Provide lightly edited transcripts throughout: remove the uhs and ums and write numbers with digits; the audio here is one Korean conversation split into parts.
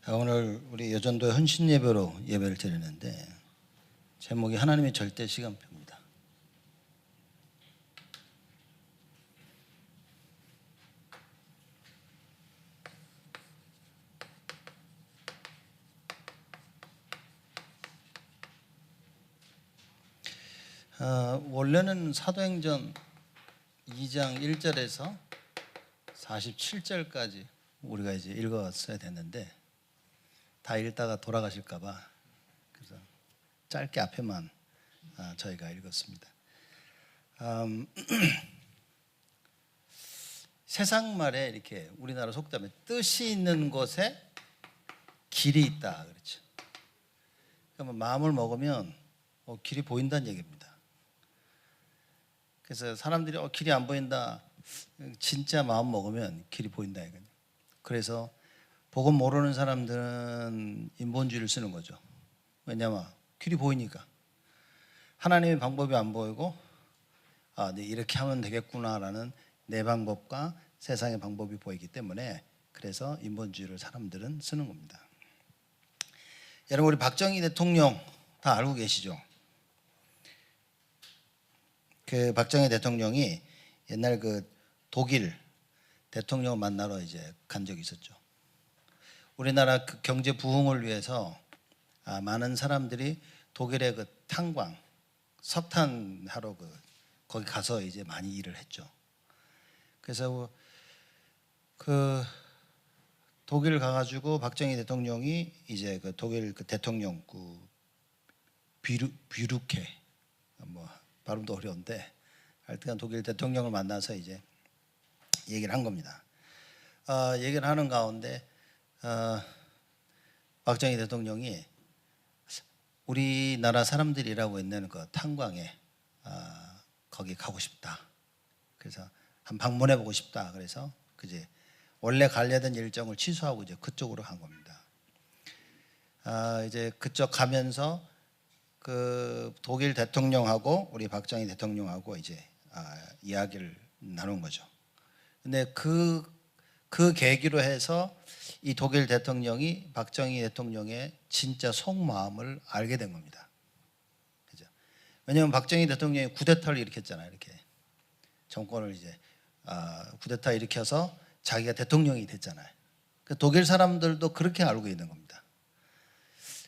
오늘 우리 여전도 헌신 예배로 예배를 드리는데 제목이 하나님의 절대 시간표입니다. 원래는 사도행전 2장 1절에서 47절까지 우리가 이제 읽었어야 됐는데 다 읽다가 돌아가실까봐 그래서 짧게 앞에만 저희가 읽었습니다. 세상 말에 이렇게 우리나라 속담에 뜻이 있는 곳에 길이 있다 그렇죠. 그러면 마음을 먹으면 길이 보인다는 얘기입니다. 그래서 사람들이 길이 안 보인다, 진짜 마음 먹으면 길이 보인다 이거예요. 그래서 복음 모르는 사람들은 인본주의를 쓰는 거죠. 왜냐면 길이 보이니까. 하나님의 방법이 안 보이고 네, 이렇게 하면 되겠구나라는 내 방법과 세상의 방법이 보이기 때문에 그래서 인본주의를 사람들은 쓰는 겁니다. 여러분 우리 박정희 대통령 다 알고 계시죠? 그 박정희 대통령이 옛날 그 독일 대통령을 만나러 이제 간 적이 있었죠. 우리나라 그 경제 부흥을 위해서 많은 사람들이 독일의 그 탄광, 석탄 하러 거기 가서 이제 많이 일을 했죠. 그래서 그 독일 가가지고 박정희 대통령이 이제 그 독일 그 대통령 그 뷰르케 뭐 발음도 어려운데 하여튼 독일 대통령을 만나서 이제 얘기를 한 겁니다. 얘기를 하는 가운데 박정희 대통령이 우리나라 사람들이 일하고 있는 그 탄광에 거기 가고 싶다. 그래서 한 방문해 보고 싶다. 그래서 그제 원래 가려던 일정을 취소하고 이제 그쪽으로 간 겁니다. 이제 그쪽 가면서 그 독일 대통령하고 우리 박정희 대통령하고 이제 이야기를 나눈 거죠. 근데 그 계기로 해서 이 독일 대통령이 박정희 대통령의 진짜 속마음을 알게 된 겁니다. 그죠? 왜냐하면 박정희 대통령이 쿠데타를 일으켰잖아요. 이렇게 정권을 이제 쿠데타 일으켜서 자기가 대통령이 됐잖아요. 독일 사람들도 그렇게 알고 있는 겁니다.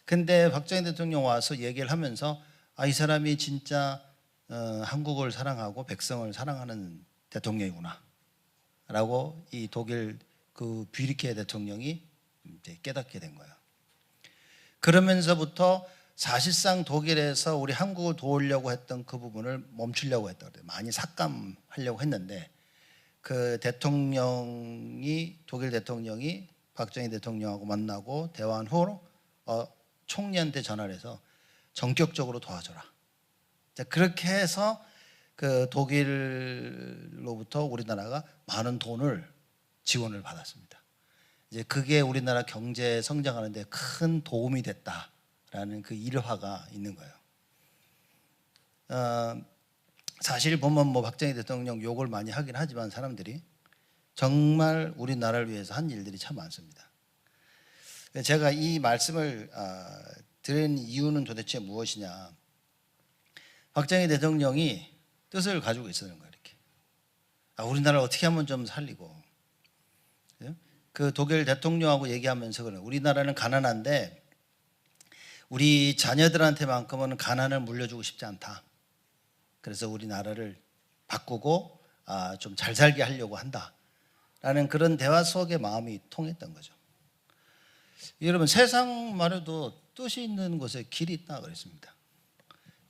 근데 박정희 대통령 와서 얘기를 하면서 이 사람이 진짜 한국을 사랑하고 백성을 사랑하는 대통령이구나 라고 이 독일 그 뷰르케 대통령이 이제 깨닫게 된 거예요. 그러면서부터 사실상 독일에서 우리 한국을 도우려고 했던 그 부분을 멈추려고 했다 그래요. 많이 삭감하려고 했는데 그 독일 대통령이 박정희 대통령하고 만나고 대화한 후 총리한테 전화를 해서 전격적으로 도와줘라. 그렇게 해서 그 독일로부터 우리나라가 많은 돈을 지원을 받았습니다. 이제 그게 우리나라 경제 성장하는데 큰 도움이 됐다라는 그 일화가 있는 거예요. 사실 보면 뭐 박정희 대통령 욕을 많이 하긴 하지만 사람들이 정말 우리나라를 위해서 한 일들이 참 많습니다. 제가 이 말씀을 드린 이유는 도대체 무엇이냐? 박정희 대통령이 뜻을 가지고 있었는 거예요. 이렇게 우리나라를 어떻게 하면 좀 살리고 그 독일 대통령하고 얘기하면서 그래. 우리나라는 가난한데 우리 자녀들한테만큼은 가난을 물려주고 싶지 않다. 그래서 우리나라를 바꾸고 좀 잘 살게 하려고 한다라는 그런 대화 속에 마음이 통했던 거죠. 여러분 세상 말에도 뜻이 있는 곳에 길이 있다 그랬습니다.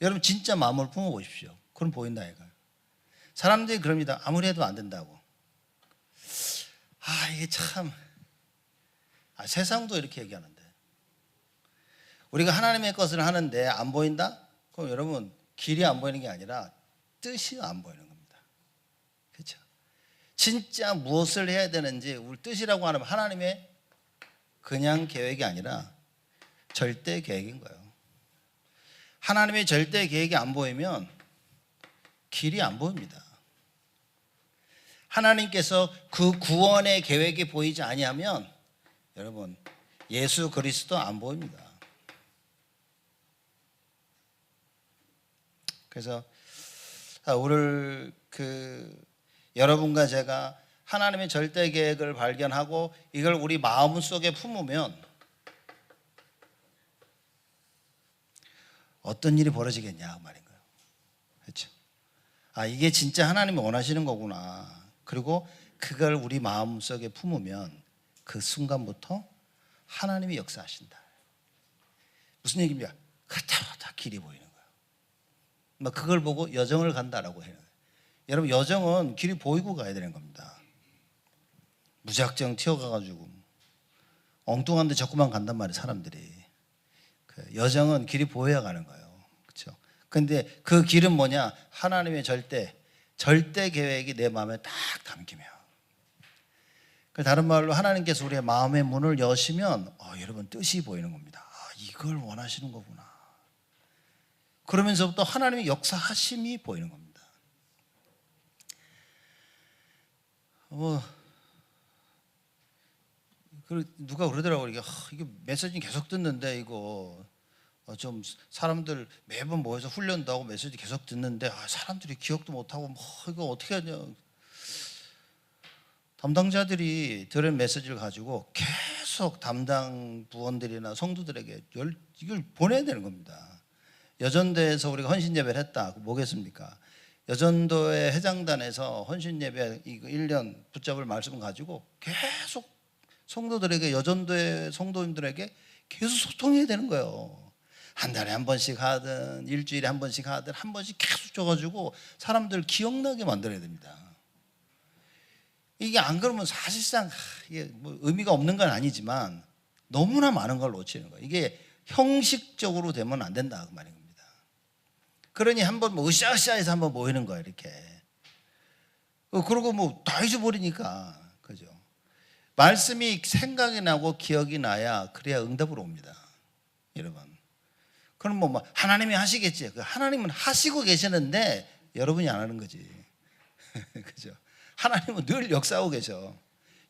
여러분 진짜 마음을 품어 보십시오. 그럼 보인다 이거예요. 사람들이 그럽니다. 아무리 해도 안 된다고. 이게 참 세상도 이렇게 얘기하는데 우리가 하나님의 것을 하는데 안 보인다? 그럼 여러분 길이 안 보이는 게 아니라 뜻이 안 보이는 겁니다. 그렇죠? 진짜 무엇을 해야 되는지 우리 뜻이라고 하면 하나님의 그냥 계획이 아니라 절대 계획인 거예요. 하나님의 절대 계획이 안 보이면 길이 안 보입니다. 하나님께서 그 구원의 계획이 보이지 아니하면 여러분 예수 그리스도 안 보입니다. 그래서 오늘 여러분과 제가 하나님의 절대 계획을 발견하고 이걸 우리 마음 속에 품으면 어떤 일이 벌어지겠냐 그 말인 거예요. 그렇죠? 이게 진짜 하나님이 원하시는 거구나. 그리고 그걸 우리 마음 속에 품으면 그 순간부터 하나님이 역사하신다. 무슨 얘기입니까? 그때마다 길이 보이는 거예요. 그걸 보고 여정을 간다라고 해요. 여러분, 여정은 길이 보이고 가야 되는 겁니다. 무작정 튀어가가지고 엉뚱한 데 자꾸만 간단 말이에요. 사람들이. 여정은 길이 보여야 가는 거예요. 그렇죠? 근데 그 길은 뭐냐? 하나님의 절대 계획이 내 마음에 딱 담기면. 다른 말로 하나님께서 우리의 마음의 문을 여시면 여러분 뜻이 보이는 겁니다. 이걸 원하시는 거구나. 그러면서부터 하나님의 역사하심이 보이는 겁니다. 누가 그러더라고요. 이게 메시지 계속 듣는데 이거 좀 사람들 매번 모여서 훈련도 하고 메시지 계속 듣는데 사람들이 기억도 못하고 이거 어떻게 하냐. 담당자들이 들은 메시지를 가지고 계속 담당 부원들이나 성도들에게 이걸 보내야 되는 겁니다. 여전도에서 우리가 헌신 예배를 했다. 뭐겠습니까? 여전도의 회장단에서 헌신 예배 이거 1년 붙잡을 말씀을 가지고 계속 성도들에게, 여전도의 성도님들에게 계속 소통해야 되는 거예요. 한 달에 한 번씩 하든 일주일에 한 번씩 하든 한 번씩 계속 줘가지고 사람들 기억나게 만들어야 됩니다. 이게 안 그러면 사실상 이게 뭐 의미가 없는 건 아니지만 너무나 많은 걸 놓치는 거예요. 이게 형식적으로 되면 안 된다 그 말인 겁니다. 그러니 한번 으쌰으쌰해서 한번 모이는 거예요. 이렇게. 그러고 다 잊어버리니까. 그죠? 말씀이 생각이 나고 기억이 나야 그래야 응답으로 옵니다. 여러분. 그럼 하나님이 하시겠지. 하나님은 하시고 계시는데 여러분이 안 하는 거지. 그죠? 하나님은 늘 역사하고 계셔.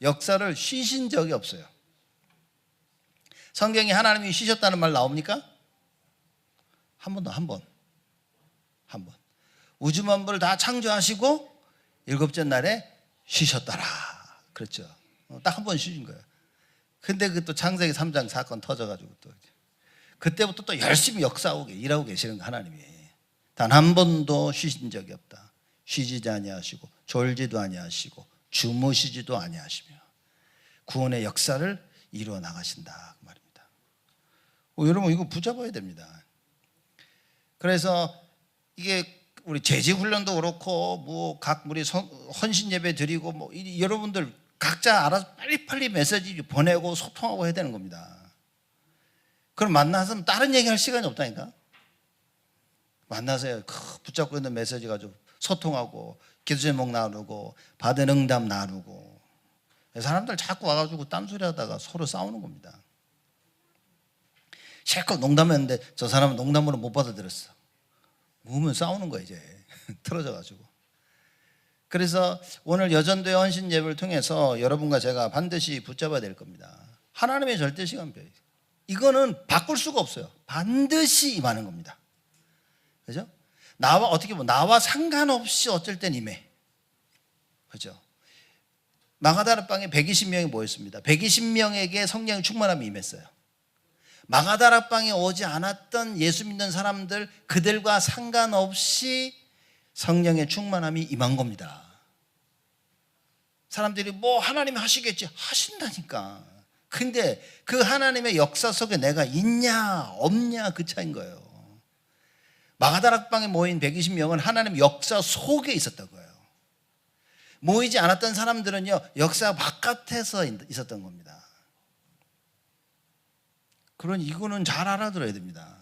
역사를 쉬신 적이 없어요. 성경에 하나님이 쉬셨다는 말 나옵니까? 한 번. 우주 만물을 다 창조하시고 일곱째 날에 쉬셨더라. 그렇죠. 딱 한 번 쉬신 거예요. 근데 그 또 창세기 3장 사건 터져가지고 또 그때부터 또 열심히 역사하고 일하고 계시는 거 하나님이. 단 한 번도 쉬신 적이 없다. 쉬지도 아니하시고 졸지도 아니하시고 주무시지도 아니하시며 구원의 역사를 이루어 나가신다 그 말입니다. 여러분 이거 붙잡아야 됩니다. 그래서 이게 우리 재직훈련도 그렇고 각 우리 헌신 예배 드리고 여러분들 각자 알아서 빨리빨리 메시지 보내고 소통하고 해야 되는 겁니다. 그럼 만나서 다른 얘기할 시간이 없다니까. 만나서 붙잡고 있는 메시지 가지고 소통하고 기도 제목 나누고 받은 응답 나누고. 사람들 자꾸 와가지고 딴소리 하다가 서로 싸우는 겁니다. 실컷 농담했는데 저 사람은 농담으로 못 받아들였어. 우면 싸우는 거야 이제. 틀어져가지고. 그래서 오늘 여전도의 헌신 예배를 통해서 여러분과 제가 반드시 붙잡아야 될 겁니다. 하나님의 절대 시간표. 이거는 바꿀 수가 없어요. 반드시 임하는 겁니다. 그죠? 나와 상관없이 어쩔 땐 임해. 그죠? 마가다락방에 120명이 모였습니다. 120명에게 성령의 충만함이 임했어요. 마가다락방에 오지 않았던 예수 믿는 사람들 그들과 상관없이 성령의 충만함이 임한 겁니다. 사람들이 하나님이 하시겠지. 하신다니까. 근데 그 하나님의 역사 속에 내가 있냐 없냐 그 차이인 거예요. 마가다락방에 모인 120명은 하나님의 역사 속에 있었던 거예요. 모이지 않았던 사람들은요 역사 바깥에서 있었던 겁니다. 그러니 이거는 잘 알아들어야 됩니다.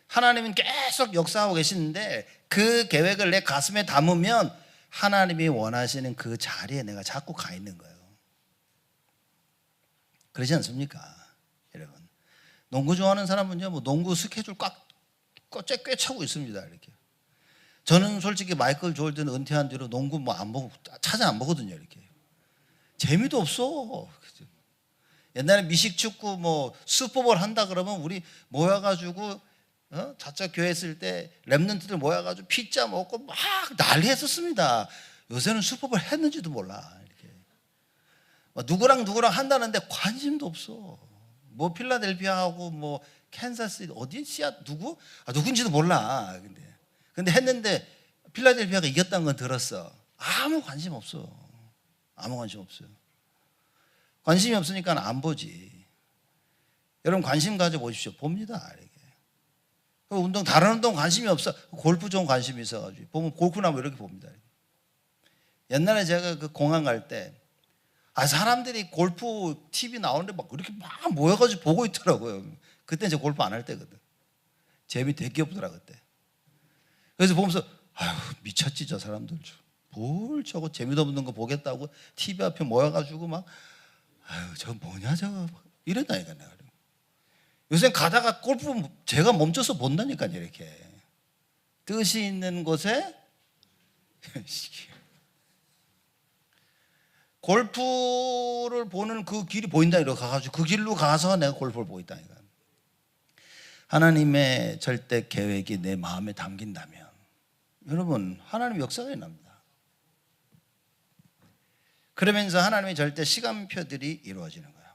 하나님은 계속 역사하고 계시는데 그 계획을 내 가슴에 담으면 하나님이 원하시는 그 자리에 내가 자꾸 가 있는 거예요. 그러지 않습니까? 여러분. 농구 좋아하는 사람은요 농구 스케줄 꽤 차고 있습니다. 이렇게. 저는 솔직히 마이클 조던 은퇴한 뒤로 농구 안 보고 찾아 안 보거든요. 이렇게. 재미도 없어. 옛날에 미식축구 뭐 슈퍼볼 한다 그러면 우리 모여가지고 자체 교회 있을 때 랩런트들 모여가지고 피자 먹고 막 난리 했었습니다. 요새는 슈퍼볼 했는지도 몰라. 이렇게 누구랑 한다는데 관심도 없어. 뭐 필라델피아하고 뭐 캔자스 어디 시아 누군지도 몰라. 근데 했는데 필라델피아가 이겼다는 건 들었어. 아무 관심 없어. 아무 관심 없어요. 관심이 없으니까 안 보지. 여러분 관심 가져 보십시오. 봅니다. 이렇게. 다른 운동 관심이 없어. 골프 좀 관심이 있어가지고 보면 골프나 뭐 이렇게 봅니다. 옛날에 제가 그 공항 갈 때 사람들이 골프 TV 나오는데 막 이렇게 막 모여가지고 보고 있더라고요. 그때 제가 골프 안 할 때거든. 재미 되게 없더라 그때. 그래서 보면서 미쳤지 저 사람들. 뭘 저거 재미도 없는 거 보겠다고 TV 앞에 모여가지고 막 저거 뭐냐 저거 이랬다니까 내가. 요새 가다가 골프 제가 멈춰서 본다니까요. 이렇게 뜻이 있는 곳에 골프를 보는 그 길이 보인다 이러고 가가지고 그 길로 가서 내가 골프를 보고 있다니까. 하나님의 절대 계획이 내 마음에 담긴다면 여러분 하나님 역사가 일어납니다. 그러면서 하나님의 절대 시간표들이 이루어지는 거예요.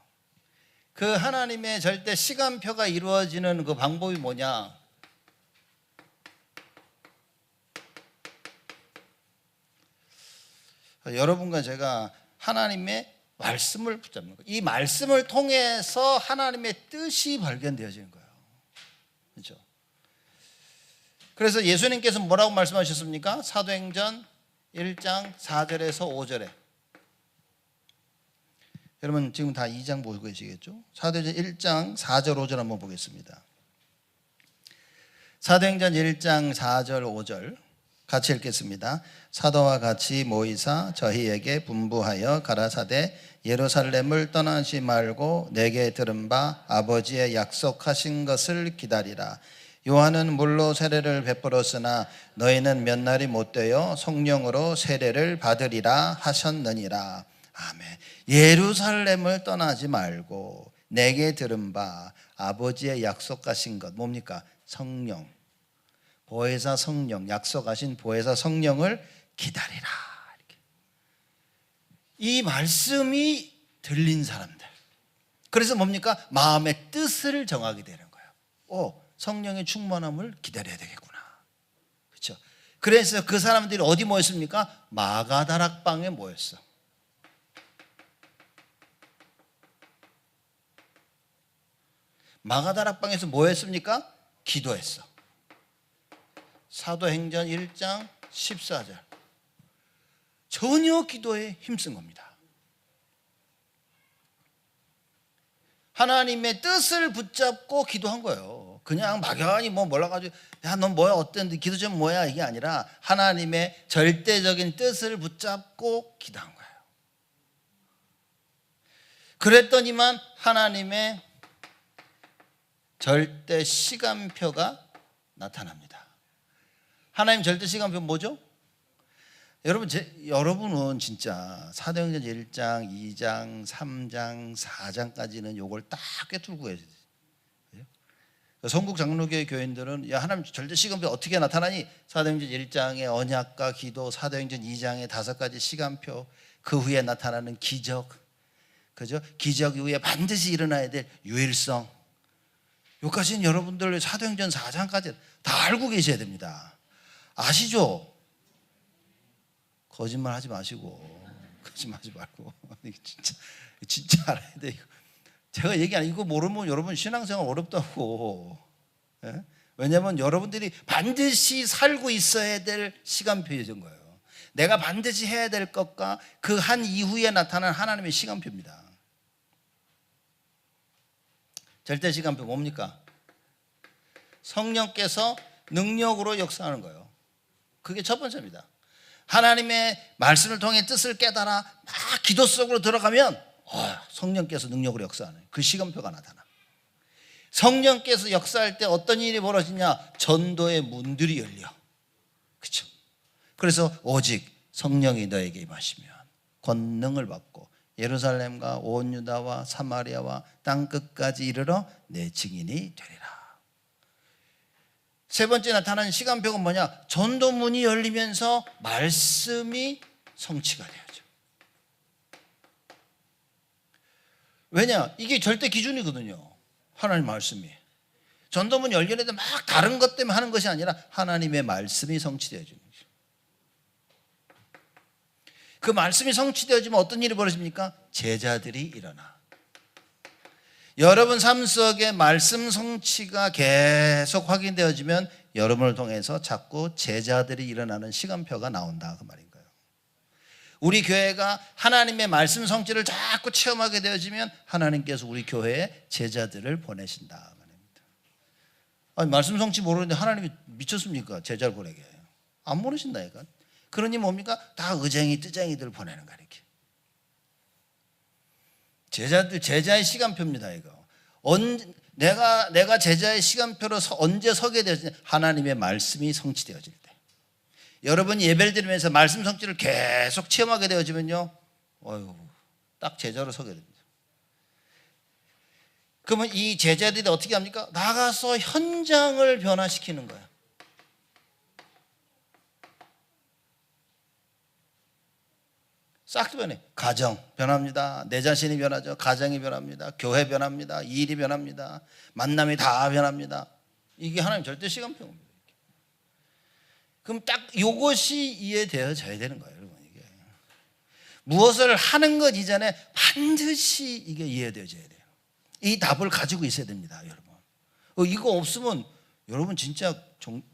그 하나님의 절대 시간표가 이루어지는 그 방법이 뭐냐? 여러분과 제가 하나님의 말씀을 붙잡는 거예요. 이 말씀을 통해서 하나님의 뜻이 발견되어지는 거예요. 그렇죠? 그래서 예수님께서 뭐라고 말씀하셨습니까? 사도행전 1장 4절에서 5절에 여러분 지금 다 2장 보고 계시겠죠? 사도행전 1장 4절 5절 한번 보겠습니다. 사도행전 1장 4절 5절 같이 읽겠습니다. 사도와 같이 모이사 저희에게 분부하여 가라사대 예루살렘을 떠나지 말고 내게 들은 바 아버지의 약속하신 것을 기다리라. 요한은 물로 세례를 베풀었으나 너희는 몇 날이 못되어 성령으로 세례를 받으리라 하셨느니라. 아멘. 예루살렘을 떠나지 말고 내게 들은 바 아버지의 약속하신 것 뭡니까? 성령. 보혜사 성령, 약속하신 보혜사 성령을 기다리라. 이렇게. 이 말씀이 들린 사람들. 그래서 뭡니까? 마음의 뜻을 정하게 되는 거예요. 성령의 충만함을 기다려야 되겠구나. 그렇죠? 그래서 그 사람들이 어디 모였습니까? 마가다락방에 모였어. 마가다락방에서 뭐 했습니까? 기도했어. 사도행전 1장 14절. 전혀 기도에 힘쓴 겁니다. 하나님의 뜻을 붙잡고 기도한 거예요. 그냥 막연히 뭐 몰라가지고 야 넌 뭐야 어땠는데 기도 좀 뭐야 이게 아니라 하나님의 절대적인 뜻을 붙잡고 기도한 거예요. 그랬더니만 하나님의 절대 시간표가 나타납니다. 하나님 절대 시간표 뭐죠? 여러분은 진짜 사도행전 1장, 2장, 3장, 4장까지는 요걸 딱 꿰뚫고 계세요. 성국 장로교회 교인들은 야 하나님 절대 시간표 어떻게 나타나니? 사도행전 1장의 언약과 기도, 사도행전 2장의 5가지 시간표, 그 후에 나타나는 기적, 그죠? 기적 이후에 반드시 일어나야 될 유일성. 여기까지는 여러분들 사도행전 4장까지 다 알고 계셔야 됩니다. 아시죠? 거짓말 하지 마시고 거짓말하지 말고 진짜 알아야 돼. 이거. 제가 얘기하는 이거 모르면 여러분 신앙생활 어렵다고. 예? 왜냐하면 여러분들이 반드시 살고 있어야 될 시간표인 거예요. 내가 반드시 해야 될 것과 그 한 이후에 나타난 하나님의 시간표입니다. 절대 시간표 뭡니까? 성령께서 능력으로 역사하는 거예요. 그게 첫 번째입니다. 하나님의 말씀을 통해 뜻을 깨달아 막 기도 속으로 들어가면 성령께서 능력으로 역사하는 그 시간표가 나타나. 성령께서 역사할 때 어떤 일이 벌어지냐? 전도의 문들이 열려. 그렇죠? 그래서 오직 성령이 너에게 임하시면 권능을 받고 예루살렘과 온 유다와 사마리아와 땅 끝까지 이르러 내 증인이 되리라. 세 번째 나타난 시간표가 뭐냐? 전도문이 열리면서 말씀이 성취가 되어져. 왜냐? 이게 절대 기준이거든요. 하나님 말씀이. 전도문 열리는데 막 다른 것 때문에 하는 것이 아니라 하나님의 말씀이 성취되어지는 거죠. 그 말씀이 성취되어지면 어떤 일이 벌어집니까? 제자들이 일어나. 여러분 삶 속에 말씀 성취가 계속 확인되어지면 여러분을 통해서 자꾸 제자들이 일어나는 시간표가 나온다 그 말인 거예요. 우리 교회가 하나님의 말씀 성취를 자꾸 체험하게 되어지면 하나님께서 우리 교회에 제자들을 보내신다 말입니다. 아니, 말씀 성취 모르는데 하나님이 미쳤습니까? 제자를 보내게. 안 보내신다니까. 그러니 뭡니까? 다 의쟁이 뜨쟁이들 보내는 거야 이렇게. 제자의 시간표입니다 이거. 내가 제자의 시간표로 언제 서게 되어지냐? 하나님의 말씀이 성취되어질 때. 여러분이 예배를 드리면서 말씀 성취를 계속 체험하게 되어지면요, 딱 제자로 서게 됩니다. 그러면 이 제자들이 어떻게 합니까? 나가서 현장을 변화시키는 거야. 싹 변해. 가정 변합니다. 내 자신이 변하죠. 가정이 변합니다. 교회 변합니다. 일이 변합니다. 만남이 다 변합니다. 이게 하나님 절대 시간표입니다. 그럼 딱 이것이 이해되어져야 되는 거예요, 여러분. 이게 무엇을 하는 것 이전에 반드시 이게 이해되어져야 돼요. 이 답을 가지고 있어야 됩니다, 여러분. 이거 없으면 여러분 진짜 종교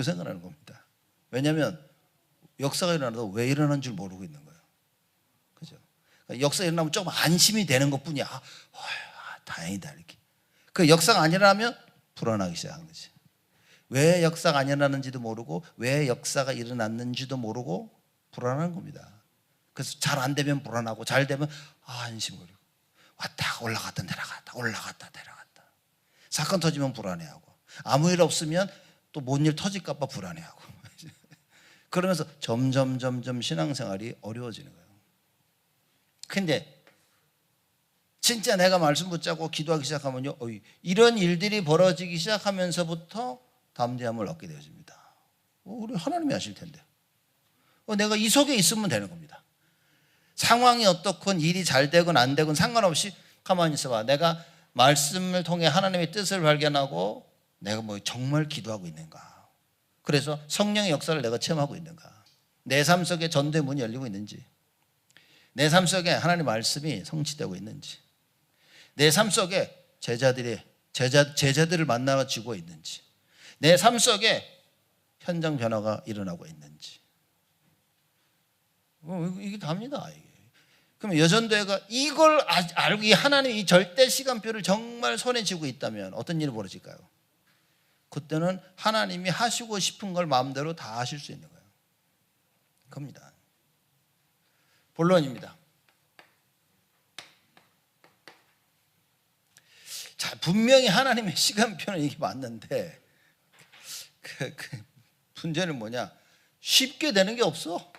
생활하는 겁니다. 왜냐하면 역사가 일어나도 왜 일어난 줄 모르고 있는 거예요. 그죠? 그러니까 역사가 일어나면 조금 안심이 되는 것 뿐이야. 다행이다, 이렇게. 그 역사가 안 일어나면 불안하기 시작한 거지. 왜 역사가 안 일어났는지도 모르고, 왜 역사가 일어났는지도 모르고 불안한 겁니다. 그래서 잘 안 되면 불안하고, 잘 되면 안심 걸리고. 왔다 올라갔다 내려갔다, 올라갔다 내려갔다. 사건 터지면 불안해하고, 아무 일 없으면 또 뭔 일 터질까 봐 불안해하고. 그러면서 점점 신앙생활이 어려워지는 거예요. 근데 진짜 내가 말씀 붙잡고 기도하기 시작하면요, 이런 일들이 벌어지기 시작하면서부터 담대함을 얻게 되어집니다. 우리 하나님이 하실 텐데. 내가 이 속에 있으면 되는 겁니다. 상황이 어떻건 일이 잘 되건 안 되건 상관없이 가만히 있어봐. 내가 말씀을 통해 하나님의 뜻을 발견하고 내가 정말 기도하고 있는가. 그래서 성령의 역사를 내가 체험하고 있는가. 내 삶 속에 전도의 문이 열리고 있는지, 내 삶 속에 하나님의 말씀이 성취되고 있는지, 내 삶 속에 제자들을 만나지고 있는지, 내 삶 속에 현장 변화가 일어나고 있는지. 이게 답니다. 그럼 여전도회가 이걸 알고 이 하나님의 이 절대 시간표를 정말 손에 쥐고 있다면 어떤 일이 벌어질까요? 그때는 하나님이 하시고 싶은 걸 마음대로 다 하실 수 있는 거예요. 그겁니다. 본론입니다. 자, 분명히 하나님의 시간표는 이게 맞는데 그 문제는 뭐냐? 쉽게 되는 게 없어.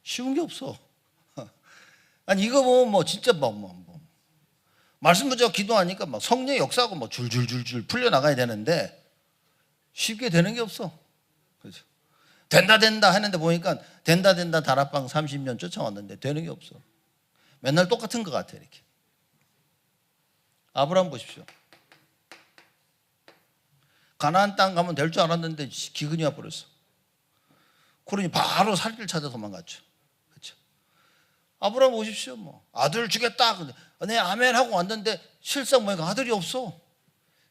쉬운 게 없어. 아니 이거 보면 진짜 말씀 붙잡고 기도하니까 성령의 역사하고 줄줄줄줄 풀려나가야 되는데 쉽게 되는 게 없어. 그렇죠? 된다 하는데 보니까 된다 다락방 30년 쫓아왔는데 되는 게 없어. 맨날 똑같은 것 같아 이렇게. 아브라함 보십시오. 가나안 땅 가면 될 줄 알았는데 기근이 와버렸어. 그러니 바로 살길 찾아 도망갔죠. 그렇죠? 아브라함 보십시오. 아들 주겠다. 네, 아멘 하고 왔는데 실상 보니까 아들이 없어.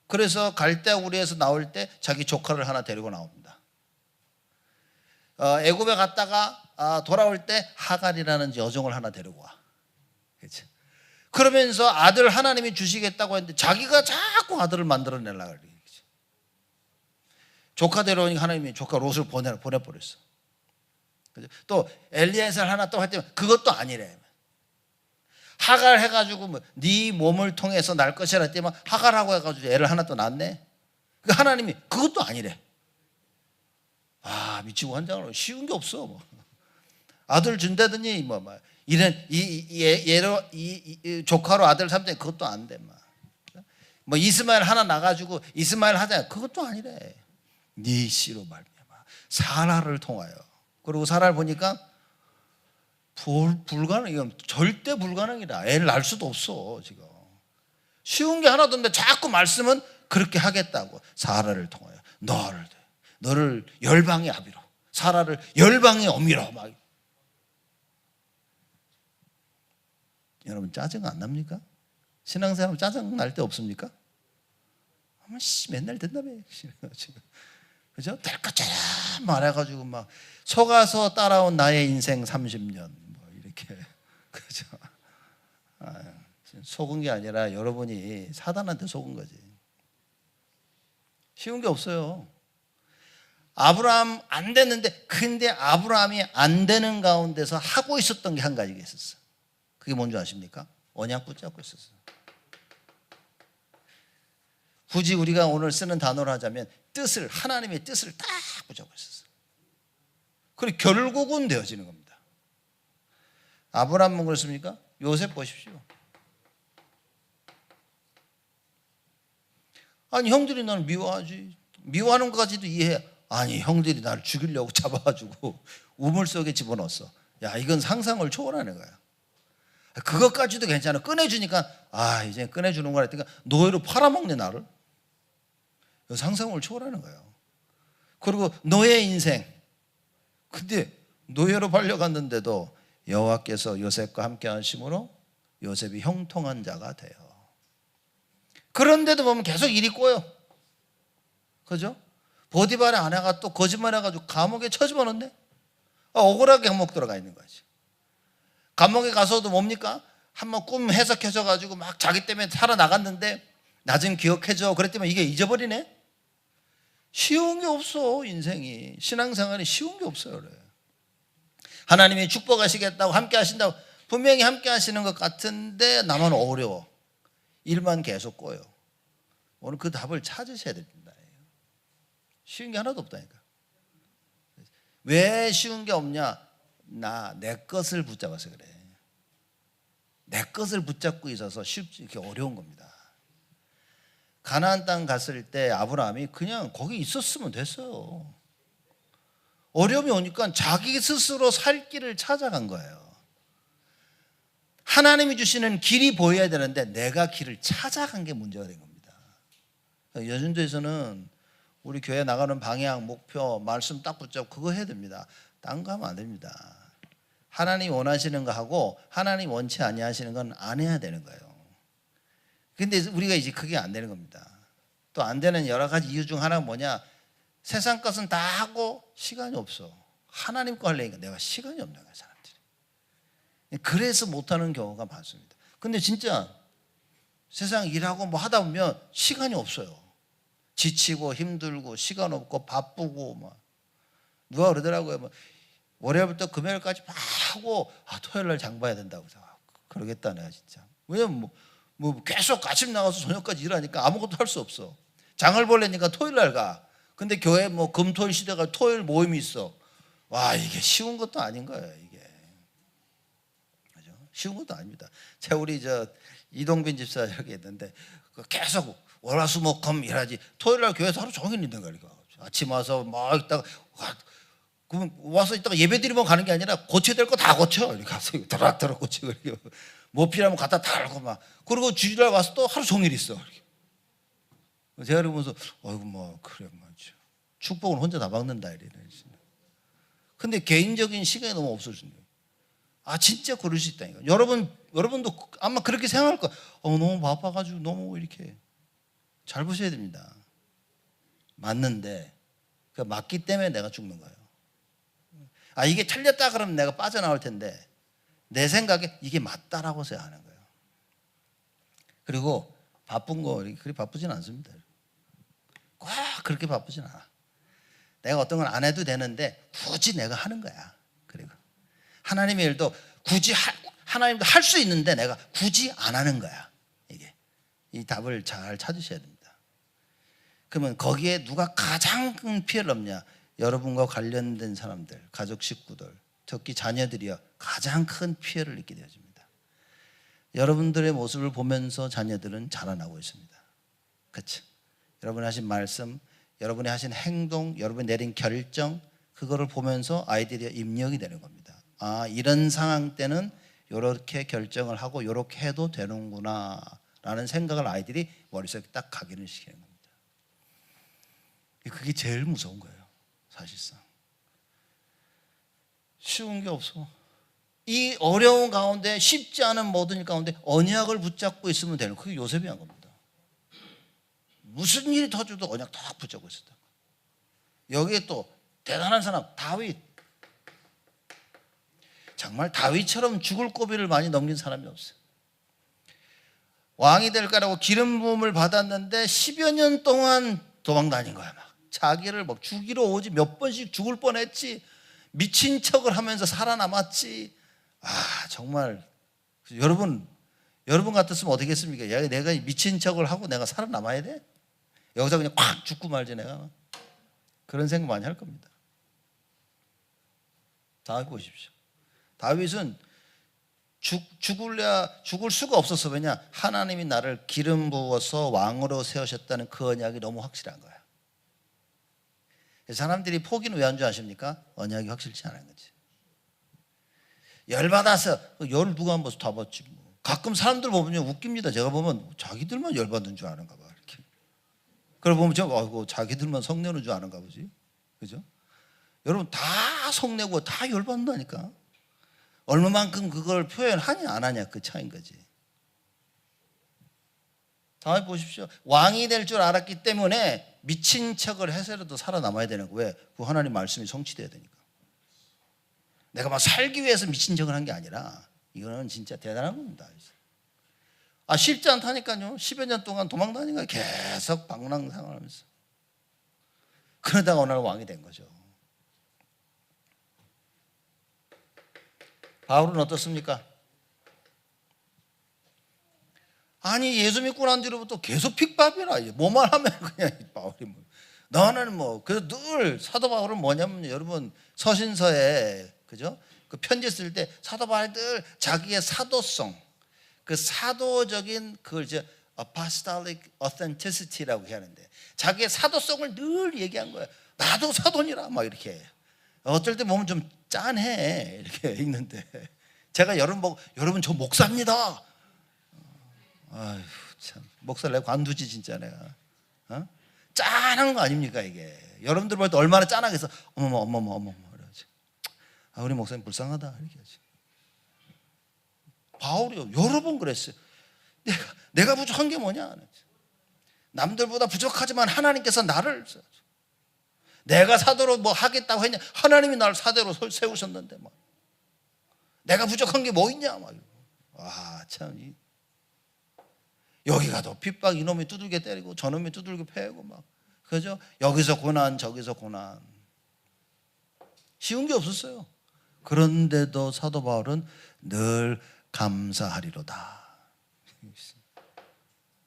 그래서 갈대우리에서 나올 때 자기 조카를 하나 데리고 나옵니다. 애굽에 갔다가 돌아올 때 하갈이라는 여종을 하나 데리고 와. 그렇죠? 그러면서 아들 하나님이 주시겠다고 했는데 자기가 자꾸 아들을 만들어내려고 그래. 조카 데려오니까 하나님이 조카 롯을 보내버렸어. 그렇죠? 또 엘리에셀 하나 또 할 때면 그것도 아니래. 하갈 해가지고 네 몸을 통해서 날 것이라 했더니 하갈하고 해가지고 애를 하나 또 낳네. 하나님이 그것도 아니래. 미치고 환장을. 쉬운 게 없어. 뭐. 아들 준다더니 이런 얘로 이 조카로 아들 삼자 그것도 안 돼. 뭐 이스마엘 하나 나가지고 이스마엘 하자 그것도 아니래. 네 씨로 말미암아 사라를 통하여. 그리고 사라를 보니까 불가능. 이건 절대 불가능이다. 애를 낳을 수도 없어 지금. 쉬운 게 하나도 없는데 자꾸 말씀은 그렇게 하겠다고. 사라를 통하여 너를 열방의 아비로, 사라를 열방의 어미로 막. 여러분 짜증 안 납니까? 신앙생활 짜증 날 때 없습니까? 맨날 된다며. 그죠? 될 것처럼 말해가지고 막 속아서 따라온 나의 인생 30년 뭐 이렇게. 그죠? 속은 게 아니라 여러분이 사단한테 속은 거지. 쉬운 게 없어요. 아브라함 안 됐는데, 근데 아브라함이 안 되는 가운데서 하고 있었던 게 한 가지가 있었어. 그게 뭔지 아십니까? 언약 붙잡고 있었어. 굳이 우리가 오늘 쓰는 단어로 하자면 하나님의 뜻을 딱 붙잡고 있었어. 그리고 결국은 되어지는 겁니다. 아브라함은 그렇습니까? 요셉 보십시오. 아니 형들이 나를 미워하지. 미워하는 것까지도 이해해. 아니 형들이 나를 죽이려고 잡아가지고 우물 속에 집어넣었어. 야 이건 상상을 초월하는 거야. 그것까지도 괜찮아. 꺼내주니까 이제 꺼내주는구나 했더니 노예로 팔아먹네 나를. 상상을 초월하는 거예요. 그리고 노예 인생. 근데 노예로 팔려갔는데도 여호와께서 요셉과 함께 하심으로 요셉이 형통한 자가 돼요. 그런데도 보면 계속 일이 꼬여. 그죠? 보디발의 아내가 또 거짓말해가지고 감옥에 처집어넣네. 억울하게 감옥 들어가 있는 거지. 감옥에 가서도 뭡니까? 한번 꿈 해석해줘가지고 막 자기 때문에 살아나갔는데 나중 기억해줘. 그랬더니 이게 잊어버리네. 쉬운 게 없어. 인생이. 신앙생활이 쉬운 게 없어요. 그래. 하나님이 축복하시겠다고 함께 하신다고 분명히 함께 하시는 것 같은데 나만 어려워. 일만 계속 꼬여. 오늘 그 답을 찾으셔야 됩니다. 쉬운 게 하나도 없다니까. 왜 쉬운 게 없냐? 내 것을 붙잡아서 그래. 내 것을 붙잡고 있어서 쉽지 이렇게 어려운 겁니다. 가나안 땅 갔을 때 아브라함이 그냥 거기 있었으면 됐어요. 어려움이 오니까 자기 스스로 살 길을 찾아간 거예요. 하나님이 주시는 길이 보여야 되는데 내가 길을 찾아간 게 문제가 된 겁니다. 여전도에서는 우리 교회 나가는 방향, 목표, 말씀 딱 붙잡고 그거 해야 됩니다. 딴 거 하면 안 됩니다. 하나님 원하시는 거 하고 하나님 원치 아니하시는 건 안 해야 되는 거예요. 근데 우리가 이제 그게 안 되는 겁니다. 또 안 되는 여러 가지 이유 중 하나가 뭐냐? 세상 것은 다 하고 시간이 없어. 하나님 거 하려니까 내가 시간이 없는 거야, 사람들이. 그래서 못하는 경우가 많습니다. 근데 진짜 세상 일하고 뭐 하다 보면 시간이 없어요. 지치고 힘들고 시간 없고 바쁘고 막. 누가 그러더라고요. 뭐 월요일부터 금요일까지 막 하고 토요일 날 장 봐야 된다고. 그러겠다 내가 진짜. 왜냐면 뭐 계속 아침 나가서 저녁까지 일하니까 아무것도 할 수 없어. 장을 보려니까 토요일 날 가. 근데 교회 뭐 금토일 시대가 토요일 모임이 있어. 와 이게 쉬운 것도 아닌 거예요 이게. 그죠? 쉬운 것도 아닙니다. 제가 우리 이동빈 집사 여기 있는데 계속 월화수목금 일하지. 토요일 날 교회에서 하루 종일 있는 거니까. 아침 와서 막 있다가 그럼 와서 있다가 예배 드리면 가는 게 아니라 고쳐야 될 거 다 고쳐. 이렇게 가서 드락드락 고치고 뭐 필요하면 갖다 달고 막. 그리고 주일날 와서 또 하루 종일 있어. 제가 그러면서 어이구 뭐 그래 맞죠. 축복은 혼자 다 받는다 이래. 근데 개인적인 시간이 너무 없어진다. 진짜 그럴 수 있다니까. 여러분도 아마 그렇게 생각할 거야. 너무 바빠가지고 너무 이렇게. 잘 보셔야 됩니다. 맞는데 그 맞기 때문에 내가 죽는 거예요. 이게 틀렸다 그러면 내가 빠져나올 텐데 내 생각에 이게 맞다라고 해서 하는 거예요. 그리고 바쁜 거 그렇게 바쁘진 않습니다. 꼭 그렇게 바쁘진 않아. 내가 어떤 걸 안 해도 되는데 굳이 내가 하는 거야. 그리고 하나님의 일도 굳이 하나님도 할 수 있는데 내가 굳이 안 하는 거야. 이게 이 답을 잘 찾으셔야 됩니다. 그러면 거기에 누가 가장 큰 피해를 얻냐? 여러분과 관련된 사람들, 가족 식구들, 특히 자녀들이요 가장 큰 피해를 입게 되어집니다. 여러분들의 모습을 보면서 자녀들은 자라나고 있습니다. 그렇죠? 여러분이 하신 말씀, 여러분이 하신 행동, 여러분이 내린 결정, 그거를 보면서 아이들이 입력이 되는 겁니다. 아, 이런 상황 때는 이렇게 결정을 하고 이렇게 해도 되는구나 라는 생각을 아이들이 머릿속에 딱 각인을 시키는 겁니다. 그게 제일 무서운 거예요. 사실상 쉬운 게 없어. 이 어려운 가운데, 쉽지 않은 모든 일 가운데 언약을 붙잡고 있으면 되는, 그게 요셉이 한 겁니다. 무슨 일이 터져도 언약 딱 붙잡고 있었다. 여기에 또 대단한 사람 다윗, 정말 다윗처럼 죽을 고비를 많이 넘긴 사람이 없어요. 왕이 될 거라고 기름 부음을 받았는데 10여 년 동안 도망 다닌 거야. 막 자기를 막 죽이러 오지, 몇 번씩 죽을 뻔했지, 미친 척을 하면서 살아남았지. 아, 정말 여러분 같았으면 어떻게 했습니까? 내가 미친 척을 하고 내가 살아남아야 돼? 여기서 그냥 콱 죽고 말지 내가. 그런 생각 많이 할 겁니다. 다윗 보십시오. 다윗은 죽을 수가 없었어. 왜냐? 하나님이 나를 기름 부어서 왕으로 세우셨다는 그 언약이 너무 확실한 거야. 사람들이 포기는 왜 한 줄 아십니까? 언약이 확실치 않은 거지. 열받아서, 열 누가 한번 다 받지 뭐. 가끔 사람들 보면 웃깁니다. 제가 보면 자기들만 열받는 줄 아는가 봐. 이렇게. 그러고 보면 아이고, 자기들만 성내는 줄 아는가 보지. 그죠? 여러분 다 성내고 다 열받는다니까. 얼마만큼 그걸 표현하냐 안 하냐 그 차이인 거지. 다음에 보십시오. 왕이 될 줄 알았기 때문에 미친 척을 해서라도 살아남아야 되는 거예요. 왜? 그 하나님 말씀이 성취돼야 되니까. 내가 막 살기 위해서 미친 척을 한 게 아니라 이거는 진짜 대단한 겁니다. 아, 쉽지 않다니까요. 10여 년 동안 도망 다닌 거예요. 계속 방랑생활 하면서. 그러다가 어느 날 왕이 된 거죠. 바울은 어떻습니까? 아니, 예수 믿고 난 뒤로부터 계속 핍박이라. 뭐만 하면 그냥 바울이 뭐. 너는 뭐, 그래서 늘 사도 바울은 뭐냐면 여러분 서신서에, 그죠? 그 편지 쓸 때 사도 바울이 늘 자기의 사도성, 그 사도적인 그걸 이제 apostolic authenticity라고 하는데 자기의 사도성을 늘 얘기한 거예요. 나도 사도니라 막 이렇게. 어떨 때 보면 좀 짠해 이렇게 읽는데 제가 여러분 저 목사입니다. 아휴 참, 목사를 내가 관두지 진짜 내가. 짠한 거 아닙니까 이게? 여러분들 볼 때 얼마나 짠하겠어. 어머머 이러지. 아, 우리 목사님 불쌍하다 이렇게 하지. 바울이요 여러 번 그랬어요. 내가 부족한 게 뭐냐? 남들보다 부족하지만 하나님께서 나를, 내가 사도로 뭐 하겠다고 했냐? 하나님이 나를 사도로 세우셨는데 막 내가 부족한 게 뭐 있냐? 막. 와, 참. 여기 가도 핍박, 이놈이 두들겨 때리고 저놈이 두들겨 패고 막. 그죠? 여기서 고난 저기서 고난. 쉬운 게 없었어요. 그런데도 사도 바울은 늘 감사하리로다.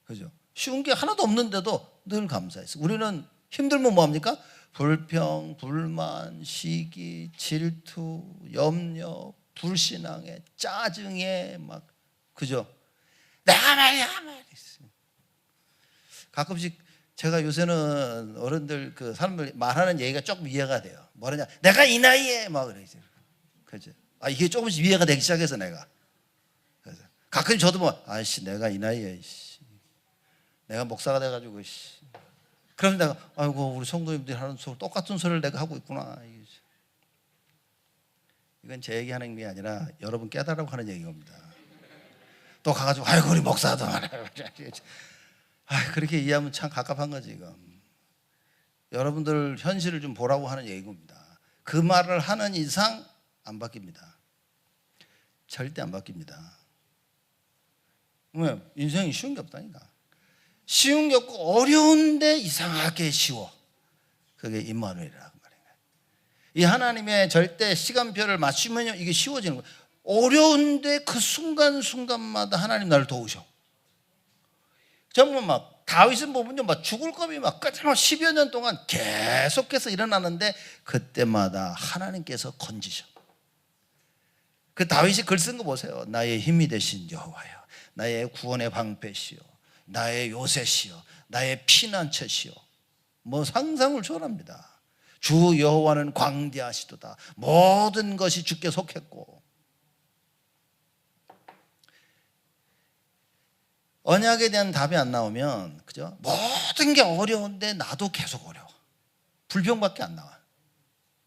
그죠? 쉬운 게 하나도 없는데도 늘 감사했어. 우리는 힘들면 뭐합니까? 불평, 불만, 시기, 질투, 염려, 불신앙에, 짜증에 막, 그죠? 내가 말이야. 가끔씩 제가 요새는 어른들 그 사람들 말하는 얘기가 조금 이해가 돼요. 뭐라냐? 내가 이 나이에 막 그러지. 그죠? 아, 이게 조금씩 이해가 되기 시작해서 내가. 그래서 가끔 저도 뭐, 아이씨, 내가 이 나이에, 내가 목사가 돼가지고, 그럼 내가, 아이고, 우리 성도님들이 하는 소리, 똑같은 소리를 내가 하고 있구나. 이건 제 얘기하는 게 아니라 여러분 깨달으라고 하는 얘기인 겁니다. 또 가가지고, 아이고, 우리 목사도. 그렇게 이해하면 참 갑갑한 거지, 이거. 여러분들 현실을 좀 보라고 하는 얘기인 겁니다. 그 말을 하는 이상 안 바뀝니다. 절대 안 바뀝니다. 왜? 인생이 쉬운 게 없다니까. 쉬운 게 없고 어려운데 이상하게 쉬워. 그게 임마누엘이라고 말이에요. 이 하나님의 절대 시간표를 맞추면 이게 쉬워지는 거예요. 어려운데 그 순간순간마다 하나님 나를 도우셔. 정말 막 다윗은 보면요, 막 죽을 겁이 막 10여 년 동안 계속해서 일어나는데 그때마다 하나님께서 건지셔. 그 다윗이 글 쓴 거 보세요. 나의 힘이 되신 여호와여, 나의 구원의 방패시여, 나의 요새시여, 나의 피난처시여. 뭐 상상을 초월합니다. 주 여호와는 광대하시도다. 모든 것이 주께 속했고. 언약에 대한 답이 안 나오면, 그죠? 모든 게 어려운데 나도 계속 어려워. 불평밖에 안 나와.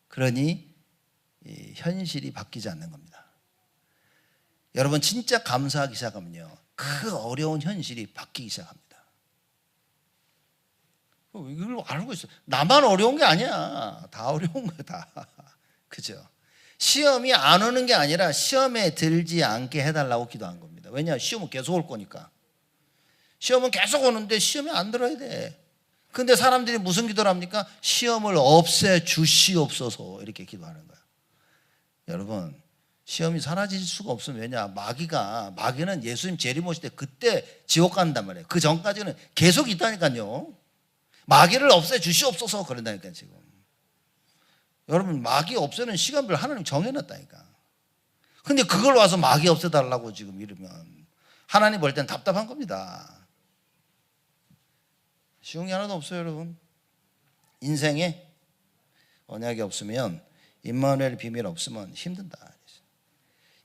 그러니 이 현실이 바뀌지 않는 겁니다. 여러분 진짜 감사하기 시작하면요, 그 어려운 현실이 바뀌기 시작합니다. 이걸 알고 있어. 나만 어려운 게 아니야. 다 어려운 거야, 다. 그죠? 시험이 안 오는 게 아니라 시험에 들지 않게 해달라고 기도한 겁니다. 왜냐? 시험은 계속 올 거니까. 시험은 계속 오는데 시험이 안 들어야 돼. 근데 사람들이 무슨 기도를 합니까? 시험을 없애 주시옵소서, 이렇게 기도하는 거야. 여러분, 시험이 사라질 수가 없으면, 왜냐? 마귀는 예수님 재림오실 때 그때 지옥 간단 말이에요. 그 전까지는 계속 있다니까요. 마귀를 없애 주시옵소서 그런다니까. 지금 여러분, 마귀 없애는 시간별 하나님 정해놨다니까. 근데 그걸 와서 마귀 없애달라고 지금 이러면 하나님 볼 땐 답답한 겁니다. 쉬운 게 하나도 없어요, 여러분. 인생에 언약이 없으면, 임마누엘 비밀 없으면 힘든다.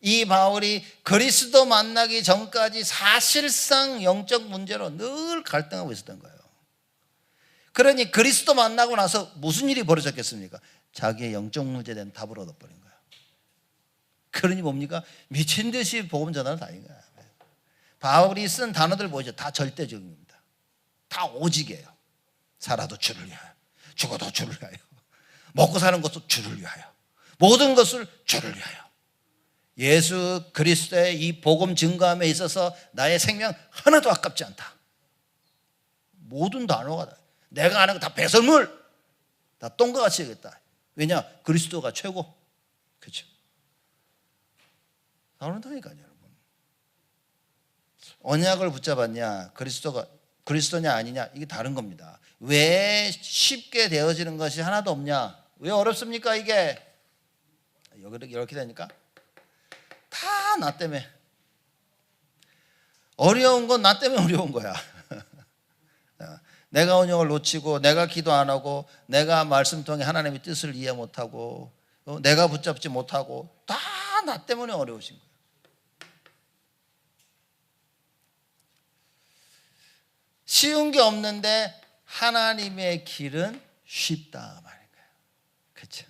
이 바울이 그리스도 만나기 전까지 사실상 영적 문제로 늘 갈등하고 있었던 거예요. 그러니 그리스도 만나고 나서 무슨 일이 벌어졌겠습니까? 자기의 영적 문제에 대한 답을 얻어버린 거예요. 그러니 뭡니까? 미친 듯이 복음 전하러 다닌 거야. 바울이 쓴 단어들 보이죠? 다 절대적인 겁니다. 다 오직이에요. 살아도 주를 위하여, 죽어도 주를 위하여, 먹고 사는 것도 주를 위하여, 모든 것을 주를 위하여. 예수 그리스도의 이 복음 증거함에 있어서 나의 생명 하나도 아깝지 않다. 모든 단어가 다, 내가 아는 거 다 배설물, 다 똥과 같이 해야겠다. 왜냐? 그리스도가 최고. 그렇죠? 나오는다니까요, 여러분. 언약을 붙잡았냐, 그리스도냐 아니냐, 이게 다른 겁니다. 왜 쉽게 되어지는 것이 하나도 없냐? 왜 어렵습니까, 이게? 이렇게 되니까 다 나 때문에. 어려운 건 나 때문에 어려운 거야. 내가 언약을 놓치고, 내가 기도 안 하고, 내가 말씀 통해 하나님의 뜻을 이해 못하고, 내가 붙잡지 못하고, 다 나 때문에 어려우신 거예요. 쉬운 게 없는데 하나님의 길은 쉽다 말인 거예요. 그렇죠?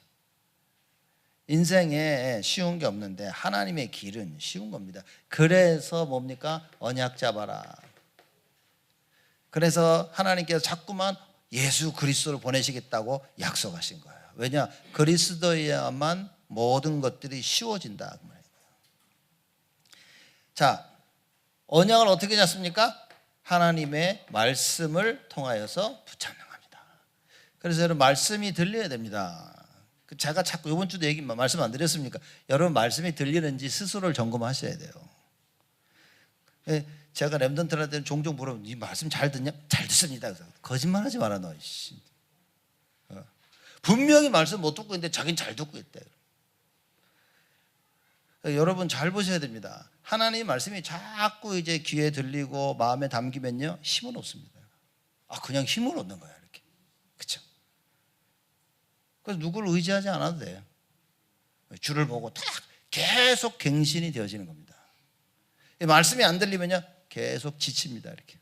인생에 쉬운 게 없는데 하나님의 길은 쉬운 겁니다. 그래서 뭡니까? 언약 잡아라. 그래서 하나님께서 자꾸만 예수 그리스도를 보내시겠다고 약속하신 거예요. 왜냐? 그리스도에야만 모든 것들이 쉬워진다. 자, 언약을 어떻게 잡습니까? 하나님의 말씀을 통하여서 붙잡는 겁니다. 그래서 여러분, 말씀이 들려야 됩니다. 제가 자꾸 이번 주도 말씀 안 드렸습니까? 여러분, 말씀이 들리는지 스스로를 점검하셔야 돼요. 제가 렘넌트할 때는 종종 물어보면, 이 말씀 잘 듣냐? 잘 듣습니다. 거짓말하지 마라 너. 분명히 말씀 못 듣고 있는데 자기는 잘 듣고 있대. 여러분 잘 보셔야 됩니다. 하나님의 말씀이 자꾸 이제 귀에 들리고 마음에 담기면요, 힘은 없습니다. 그냥 힘을 얻는 거야, 이렇게. 그렇죠? 그래서 누구를 의지하지 않아도 돼요. 주를 보고 딱 계속 갱신이 되어지는 겁니다. 말씀이 안 들리면요, 계속 지칩니다, 이렇게.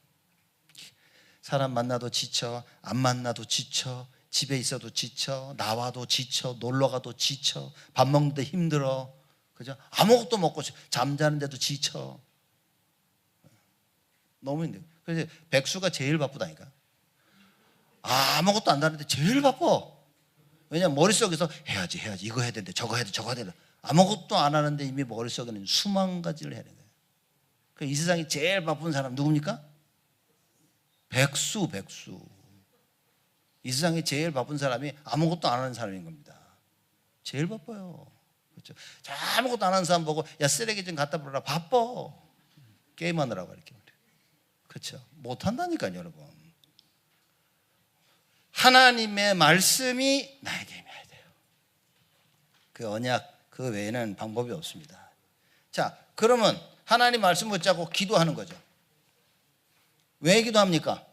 사람 만나도 지쳐, 안 만나도 지쳐, 집에 있어도 지쳐, 나와도 지쳐, 놀러 가도 지쳐, 밥 먹는데 힘들어. 그죠? 아무것도 먹고 잠자는데도 지쳐. 너무 힘들어. 그래서 백수가 제일 바쁘다니까. 아무것도 안 하는데 제일 바빠. 왜냐면 머릿속에서 해야지 이거 해야 되는데 저거 해야 돼 저거 해야 돼. 아무것도 안 하는데 이미 머릿속에는 수만 가지를 해야 되는 거예요. 이 세상에 제일 바쁜 사람 누굽니까? 백수. 이 세상에 제일 바쁜 사람이 아무것도 안 하는 사람인 겁니다. 제일 바빠요. 그렇죠? 아무것도 안 하는 사람 보고, 야, 쓰레기 좀 갖다 버려라. 바빠. 게임하느라고 이렇게. 그렇죠? 못한다니까요, 여러분. 하나님의 말씀이 나에게 임해야 돼요. 그 언약, 그 외에는 방법이 없습니다. 자, 그러면 하나님 말씀 붙잡고 기도하는 거죠. 왜 기도합니까?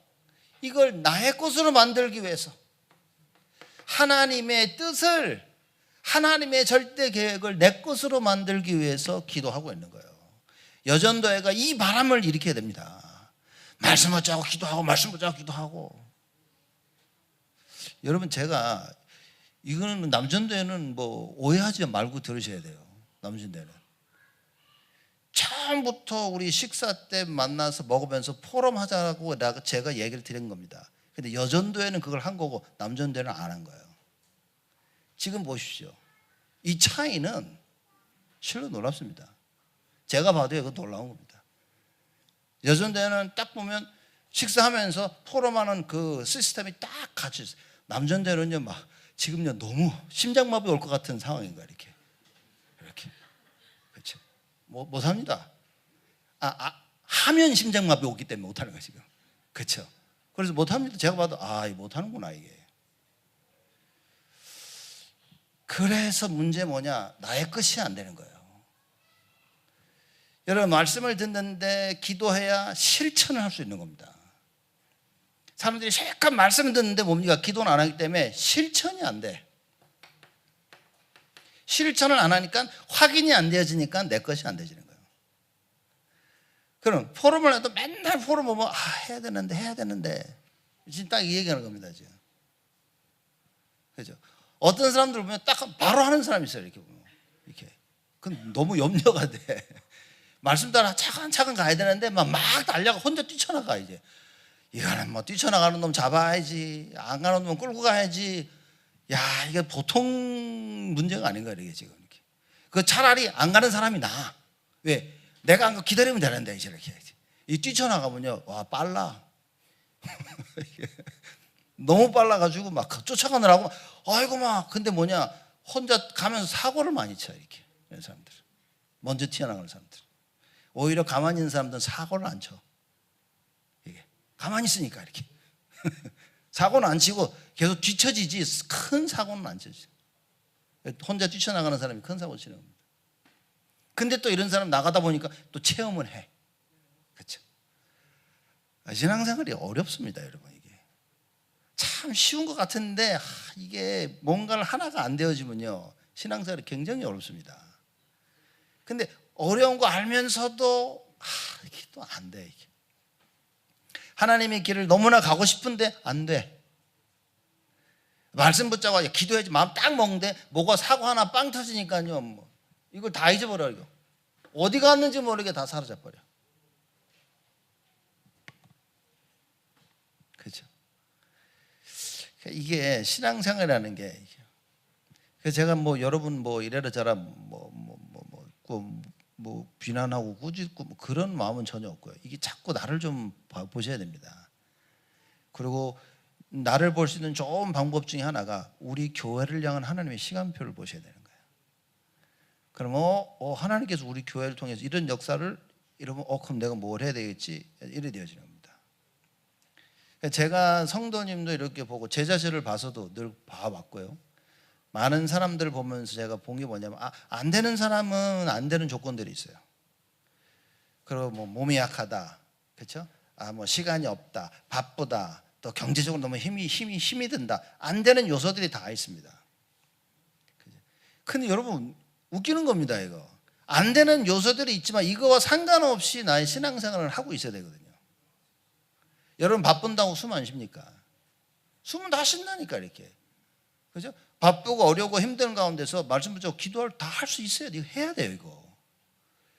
이걸 나의 것으로 만들기 위해서, 하나님의 뜻을, 하나님의 절대 계획을 내 것으로 만들기 위해서 기도하고 있는 거예요. 여전도회가 이 바람을 일으켜야 됩니다. 말씀 붙잡고 기도하고, 말씀 붙잡고 기도하고. 여러분, 제가 이거는 남전도회는 뭐 오해하지 말고 들으셔야 돼요. 남전도회는 처음부터 우리 식사 때 만나서 먹으면서 포럼하자고 제가 얘기를 드린 겁니다. 근데 여전도회는 그걸 한 거고 남전도회는 안 한 거예요. 지금 보십시오. 이 차이는 실로 놀랍습니다. 제가 봐도 이거 놀라운 겁니다. 여전도회는 딱 보면 식사하면서 포럼하는 그 시스템이 딱 같이 있어요. 남전도회는요, 막 지금요 너무 심장마비 올 것 같은 상황인 거야. 이렇게 그렇죠. 못합니다. 하면 심장마비 오기 때문에 못하는 거야 지금. 그렇죠. 그래서 못합니다. 제가 봐도 못하는구나 이게. 그래서 문제 뭐냐? 나의 것이 안 되는 거예요. 여러분, 말씀을 듣는데 기도해야 실천을 할 수 있는 겁니다. 사람들이 실컷 말씀을 듣는데 뭡니까? 기도는 안 하기 때문에 실천이 안 돼. 실천을 안 하니까 확인이 안 되어지니까 내 것이 안 되지는 거예요. 그럼 포럼을 해도 맨날 포럼 보면 해야 되는데 지금 딱 이 얘기하는 겁니다. 지금. 그죠? 어떤 사람들 보면 딱 바로 하는 사람이 있어요. 이렇게 보면 이렇게. 그건 너무 염려가 돼. 말씀 따라 차근차근 가야 되는데 막 달려가 혼자 뛰쳐나가. 이제 이거는 뭐 뛰쳐나가는 놈 잡아야지, 안 가는 놈 끌고 가야지. 야, 이게 보통 문제가 아닌 거야 이게 지금. 이렇게. 그 차라리 안 가는 사람이 나아. 왜? 내가 안 가 기다리면 되는데 이렇게. 이 뛰쳐나가면요, 와 빨라. 너무 빨라가지고 막 쫓아가느라고 아이고 막. 근데 뭐냐, 혼자 가면서 사고를 많이 쳐 이렇게. 이런 사람들, 먼저 튀어나가는 사람들. 오히려 가만히 있는 사람들은 사고를 안 쳐. 이게 가만히 있으니까 이렇게. 사고는 안 치고 계속 뒤처지지 큰 사고는 안 치지. 혼자 뛰쳐나가는 사람이 큰 사고 치는 겁니다. 근데 또 이런 사람 나가다 보니까 또 체험을 해. 그렇죠? 신앙생활이 어렵습니다, 여러분. 이게 참 쉬운 것 같은데 이게 뭔가를 하나가 안 되어지면요, 신앙생활이 굉장히 어렵습니다. 근데 어려운 거 알면서도 이게 또 안 돼. 이게. 하나님의 길을 너무나 가고 싶은데 안 돼. 말씀 붙잡고 기도해야지 마음 딱 먹는데 뭐가 사고 하나 빵 터지니까요, 뭐 이걸 다 잊어버려. 이거 어디 갔는지 모르게 다 사라져 버려. 그렇죠? 이게 신앙생활이라는 게. 그래서 제가 뭐 여러분 뭐 이래저래 뭐 비난하고 꾸짖고 뭐 그런 마음은 전혀 없고요. 이게 자꾸 나를 좀 보셔야 됩니다. 그리고 나를 볼 수 있는 좋은 방법 중에 하나가 우리 교회를 향한 하나님의 시간표를 보셔야 되는 거예요. 그러면 하나님께서 우리 교회를 통해서 이런 역사를 이러면 그럼 내가 뭘 해야 되겠지, 이래 되어지는 겁니다. 제가 성도님도 이렇게 보고 제 자신을 봐서도 늘 봐왔고요. 많은 사람들 보면서 제가 본 게 뭐냐면 안 되는 사람은 안 되는 조건들이 있어요. 그리고 뭐 몸이 약하다, 그렇죠? 뭐 시간이 없다, 바쁘다, 또 경제적으로 너무 힘이 든다. 안 되는 요소들이 다 있습니다. 근데 여러분 웃기는 겁니다. 이거 안 되는 요소들이 있지만 이거와 상관없이 나의 신앙생활을 하고 있어야 되거든요. 여러분 바쁜다고 숨 안 쉽니까? 숨은 다 쉰다니까 이렇게. 그죠? 바쁘고 어려우고 힘든 가운데서 말씀 붙잡고 기도를 다 할 수 있어야 돼요. 해야 돼요 이거.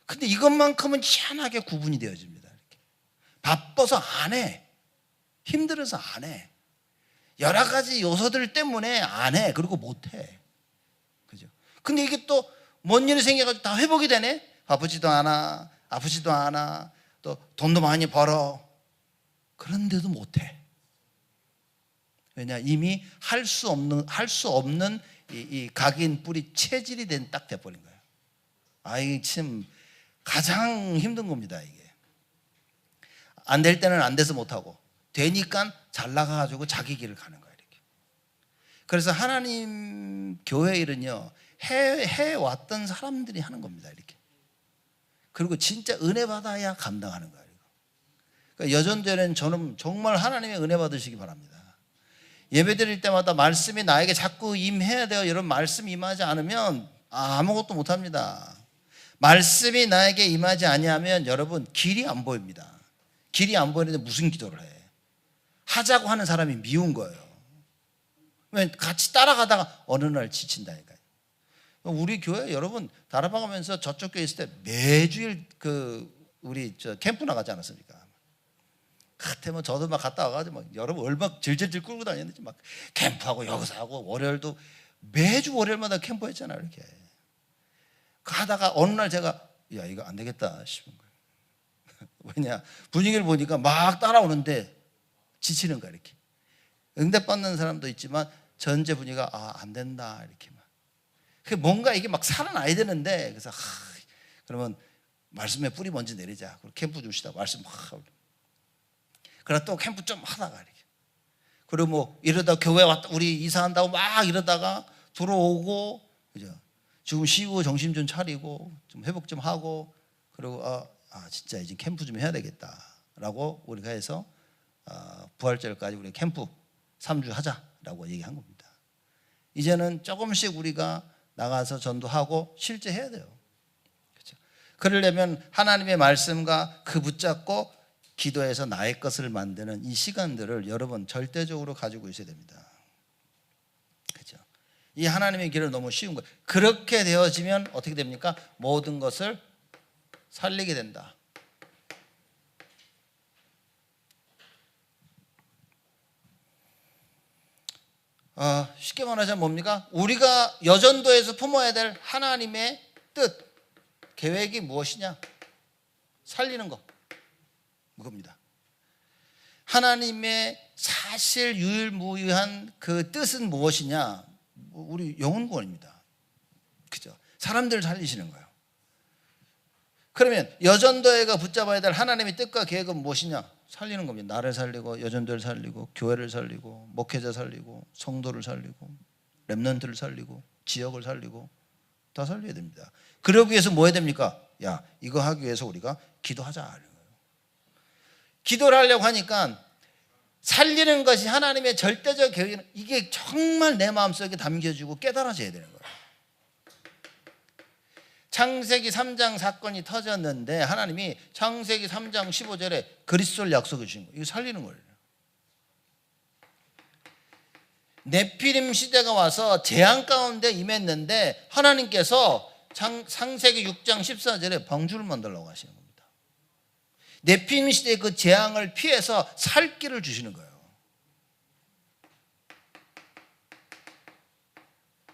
근데 이것만큼은 희한하게 구분이 되어집니다. 이렇게. 바빠서 안 해. 힘들어서 안 해. 여러 가지 요소들 때문에 안 해. 그리고 못 해. 그죠? 근데 이게 또 뭔 일이 생겨가지고 다 회복이 되네? 바쁘지도 않아. 아프지도 않아. 또 돈도 많이 벌어. 그런데도 못 해. 왜냐? 이미 할 수 없는 이 각인 뿌리 체질이 딱 돼버린 거예요. 이게 참 가장 힘든 겁니다, 이게. 안 될 때는 안 돼서 못하고, 되니까 잘 나가가지고 자기 길을 가는 거예요. 이렇게. 그래서 하나님 교회 일은요, 해왔던 사람들이 하는 겁니다. 이렇게. 그리고 진짜 은혜 받아야 감당하는 거예요. 그러니까 여전도에는 저는 정말 하나님의 은혜 받으시기 바랍니다. 예배 드릴 때마다 말씀이 나에게 자꾸 임해야 돼요. 이런 말씀 임하지 않으면 아무것도 못합니다. 말씀이 나에게 임하지 아니하면 여러분 길이 안 보입니다. 길이 안 보이는데 무슨 기도를 해? 하자고 하는 사람이 미운 거예요. 왜? 같이 따라가다가 어느 날 지친다니까요. 우리 교회 여러분 다락방하면서 저쪽 교회 있을 때 매주일 우리 캠프 나가지 않았습니까? 그때 뭐 저도 막 갔다 와가지고 막 여러분 얼마 질질질 끌고 다녔는지 막 캠프하고 여기서 하고, 월요일도 매주 월요일마다 캠프했잖아요. 이렇게 가다가 어느 날 제가 야 이거 안 되겠다 싶은 거예요. 왜냐, 분위기를 보니까 막 따라오는데 지치는 거야. 이렇게 응답받는 사람도 있지만 전체 분위기가 안 된다 이렇게 막. 뭔가 이게 막 살아나야 되는데, 그래서 그러면 말씀에 뿌리 먼저 내리자. 그리고 캠프 좀 쉬다 말씀 막 하고, 그러다 또 캠프 좀 하다가 이렇게, 그리고 뭐 이러다 교회 왔다 우리 이사한다고 막 이러다가 들어오고, 그죠? 지금 쉬고 정신 좀 차리고 좀 회복 좀 하고, 그리고 진짜 이제 캠프 좀 해야 되겠다라고 우리가 해서 부활절까지 우리 캠프 3주 하자라고 얘기한 겁니다. 이제는 조금씩 우리가 나가서 전도하고 실제 해야 돼요. 그렇죠? 그러려면 하나님의 말씀과 그 붙잡고 기도해서 나의 것을 만드는 이 시간들을 여러분 절대적으로 가지고 있어야 됩니다. 그렇죠? 이 하나님의 길은 너무 쉬운 거예요. 그렇게 되어지면 어떻게 됩니까? 모든 것을 살리게 된다. 쉽게 말하자면 뭡니까? 우리가 여전도에서 품어야 될 하나님의 뜻, 계획이 무엇이냐? 살리는 거, 그겁니다. 하나님의 사실 유일무이한 그 뜻은 무엇이냐? 우리 영혼구원입니다. 그죠? 사람들을 살리시는 거예요. 그러면 여전도회가 붙잡아야 될 하나님의 뜻과 계획은 무엇이냐? 살리는 겁니다. 나를 살리고, 여전도를 살리고, 교회를 살리고, 목회자 살리고, 성도를 살리고, 렘넌트를 살리고, 지역을 살리고, 다 살려야 됩니다. 그러기 위해서 뭐 해야 됩니까? 야, 이거 하기 위해서 우리가 기도하자. 기도를 하려고 하니까 살리는 것이 하나님의 절대적 계획은, 이게 정말 내 마음속에 담겨지고 깨달아져야 되는 거예요. 창세기 3장 사건이 터졌는데 하나님이 창세기 3장 15절에 그리스도를 약속해 주신 거예요. 이거 살리는 거예요. 네피림 시대가 와서 재앙 가운데 임했는데 하나님께서 창세기 6장 14절에 방주를 만들라고 하시는 겁니다. 네피림 시대의 그 재앙을 피해서 살 길을 주시는 거예요.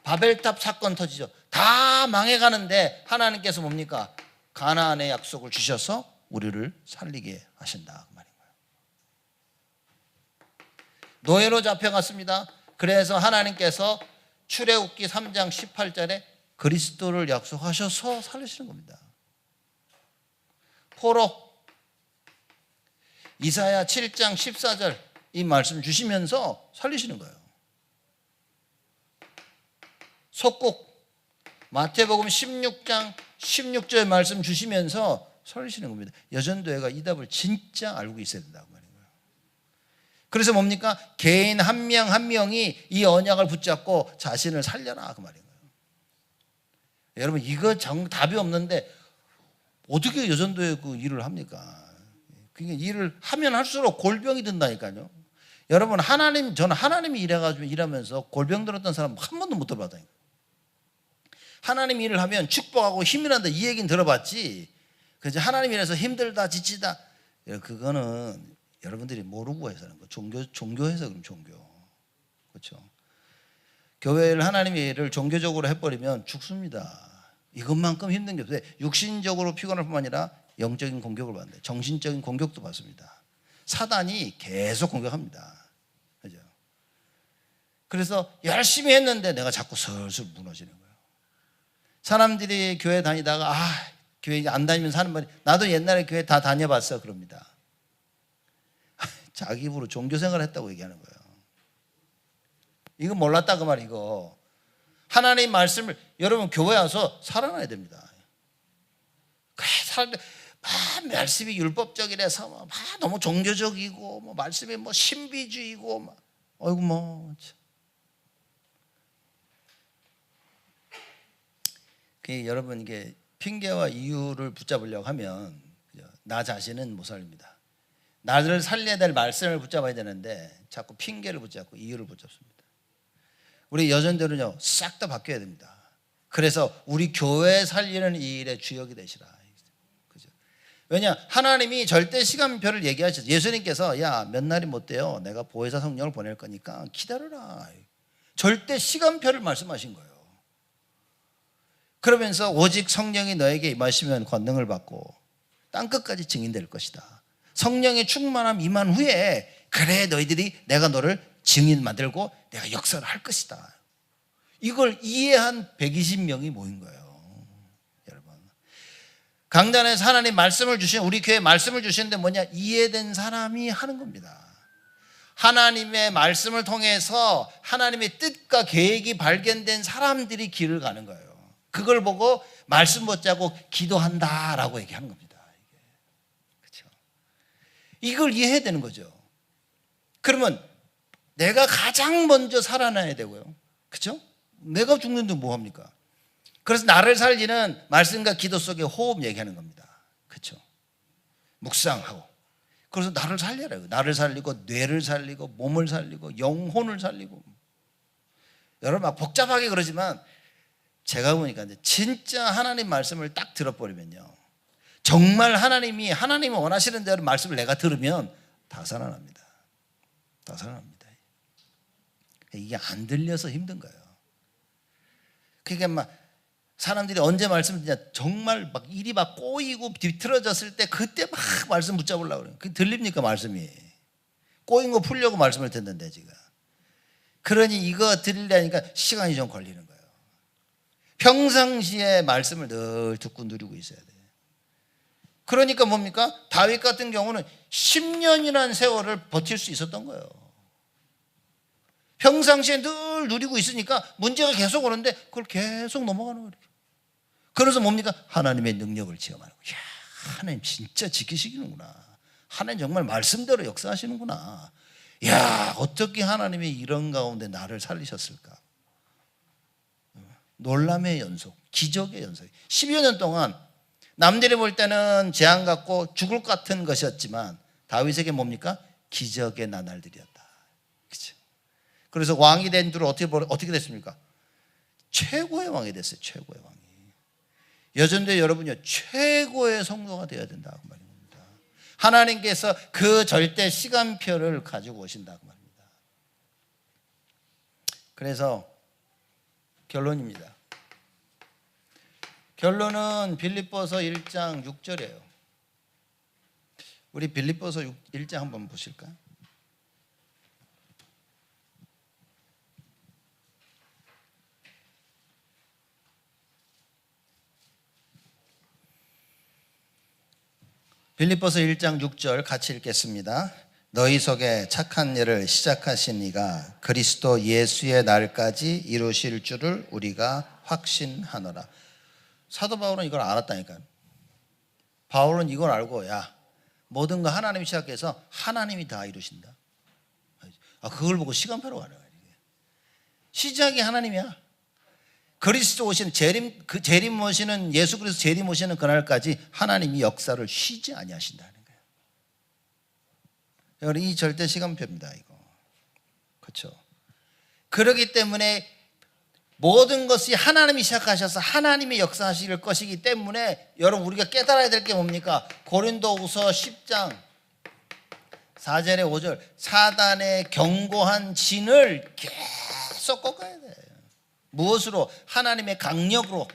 바벨탑 사건 터지죠. 다 망해가는데 하나님께서 뭡니까? 가나안의 약속을 주셔서 우리를 살리게 하신다 그 말인 거예요. 노예로 잡혀갔습니다. 그래서 하나님께서 출애굽기 3장 18절에 그리스도를 약속하셔서 살리시는 겁니다. 포로 이사야 7장 14절 이 말씀 주시면서 살리시는 거예요. 속국 마태복음 16장 16절 말씀 주시면서 살리시는 겁니다. 여전도회가 이 답을 진짜 알고 있어야 된다고 말인 거예요. 그래서 뭡니까? 개인 한 명 한 명이 이 언약을 붙잡고 자신을 살려라 그 말인 거예요. 여러분 이거 답이 없는데 어떻게 여전도회 그 일을 합니까? 그러니까 일을 하면 할수록 골병이 든다니까요. 여러분 저는 하나님이 일해가지고 일하면서 골병 들었던 사람 한 번도 못 들어봤다니까요. 하나님 일을 하면 축복하고 힘이 난다 이 얘기는 들어봤지, 그래서 하나님 일해서 힘들다 지치다 그거는 여러분들이 모르고 해서 하는 거. 종교해서 그럼 종교. 그렇죠? 교회를 하나님의 일을 종교적으로 해버리면 죽습니다. 이것만큼 힘든 게 없어요. 육신적으로 피곤할 뿐만 아니라 영적인 공격을 받는데 정신적인 공격도 받습니다. 사단이 계속 공격합니다. 그죠? 그래서 열심히 했는데 내가 자꾸 슬슬 무너지는 거예요. 사람들이 교회 다니다가 교회 안 다니면서 하는 말이, 나도 옛날에 교회 다 다녀봤어 그럽니다. 자기 입으로 종교생활을 했다고 얘기하는 거예요. 이거 몰랐다 그 말이고, 하나님 말씀을 여러분 교회 와서 살아나야 됩니다. 사람들 말씀이 율법적이라서 막 너무 종교적이고 뭐 말씀이 뭐 신비주의고 막 어이구 뭐 여러분 이게 핑계와 이유를 붙잡으려고 하면 나 자신은 못 살립니다. 나를 살려야 될 말씀을 붙잡아야 되는데 자꾸 핑계를 붙잡고 이유를 붙잡습니다. 우리 여전들은요 싹 다 바뀌어야 됩니다. 그래서 우리 교회 살리는 이 일의 주역이 되시라. 그죠? 왜냐 하나님이 절대 시간표를 얘기하셨죠. 예수님께서 야 몇 날이 못 돼요. 내가 보혜사 성령을 보낼 거니까 기다려라. 절대 시간표를 말씀하신 거예요. 그러면서 오직 성령이 너에게 임하시면 권능을 받고 땅끝까지 증인될 것이다. 성령의 충만함 임한 후에 그래 너희들이 내가 너를 증인 만들고 내가 역사를 할 것이다. 이걸 이해한 120명이 모인 거예요. 여러분 강단에서 하나님 말씀을 주신 우리 교회에 말씀을 주시는데 뭐냐 이해된 사람이 하는 겁니다. 하나님의 말씀을 통해서 하나님의 뜻과 계획이 발견된 사람들이 길을 가는 거예요. 그걸 보고 말씀 붙잡고 기도한다라고 얘기하는 겁니다. 그렇죠? 이걸 이해해야 되는 거죠. 그러면 내가 가장 먼저 살아나야 되고요. 그렇죠? 내가 죽는데 뭐 합니까? 그래서 나를 살리는 말씀과 기도 속에 호흡 얘기하는 겁니다. 그렇죠? 묵상하고. 그래서 나를 살려라. 나를 살리고 뇌를 살리고 몸을 살리고 영혼을 살리고. 여러분 막 복잡하게 그러지만 제가 보니까 진짜 하나님 말씀을 딱 들어버리면요 정말 하나님이 원하시는 대로 말씀을 내가 들으면 다 살아납니다. 다 살아납니다. 이게 안 들려서 힘든 거예요. 그러니까 막 사람들이 언제 말씀을 듣냐 정말 막 일이 막 꼬이고 뒤틀어졌을 때 그때 막 말씀 붙잡으려고 그래요. 그게 들립니까 말씀이? 꼬인 거 풀려고 말씀을 듣는데 지금. 그러니 이거 들으려니까 시간이 좀 걸리는 거예요. 평상시에 말씀을 늘 듣고 누리고 있어야 돼요. 그러니까 뭡니까? 다윗 같은 경우는 10년이라는 세월을 버틸 수 있었던 거예요. 평상시에 늘 누리고 있으니까 문제가 계속 오는데 그걸 계속 넘어가는 거예요. 그래서 뭡니까? 하나님의 능력을 체험하는 거예요. 야, 하나님 진짜 지키시는구나. 하나님 정말 말씀대로 역사하시는구나. 야, 어떻게 하나님이 이런 가운데 나를 살리셨을까? 놀람의 연속, 기적의 연속. 10여 년 동안 남들이 볼 때는 재앙 같고 죽을 것 같은 것이었지만 다윗에게 뭡니까? 기적의 나날들이었다. 그렇죠? 그래서 왕이 된 뒤로 어떻게 됐습니까? 최고의 왕이 됐어요. 최고의 왕이. 여전히 여러분요 최고의 성도가 되어야 된다고 말입니다. 하나님께서 그 절대 시간표를 가지고 오신다고 말입니다. 그래서 결론입니다. 결론은 빌립보서 1장 6절이에요. 우리 빌립보서 1장 한번 보실까요? 빌립보서 1장 6절 같이 읽겠습니다. 너희 속에 착한 일을 시작하신 이가 그리스도 예수의 날까지 이루실 줄을 우리가 확신하노라. 사도 바울은 이걸 알았다니까요. 바울은 이걸 알고 야 모든 거 하나님이 시작해서 하나님이 다 이루신다. 그걸 보고 시간표로 가는 거예요. 시작이 하나님이야. 그리스도 오시는 재림 오시는 예수 그리스도 재림 오시는 그날까지 하나님이 역사를 쉬지 아니하신다는 거예요. 이 절대 시간표입니다. 이거 그렇죠. 그렇기 때문에 모든 것이 하나님이 시작하셔서 하나님이 역사하실 것이기 때문에 여러분 우리가 깨달아야 될 게 뭡니까? 고린도후서 10장 4절에 5절 사단의 견고한 진을 계속 꺾어야 돼요. 무엇으로? 하나님의 강력으로.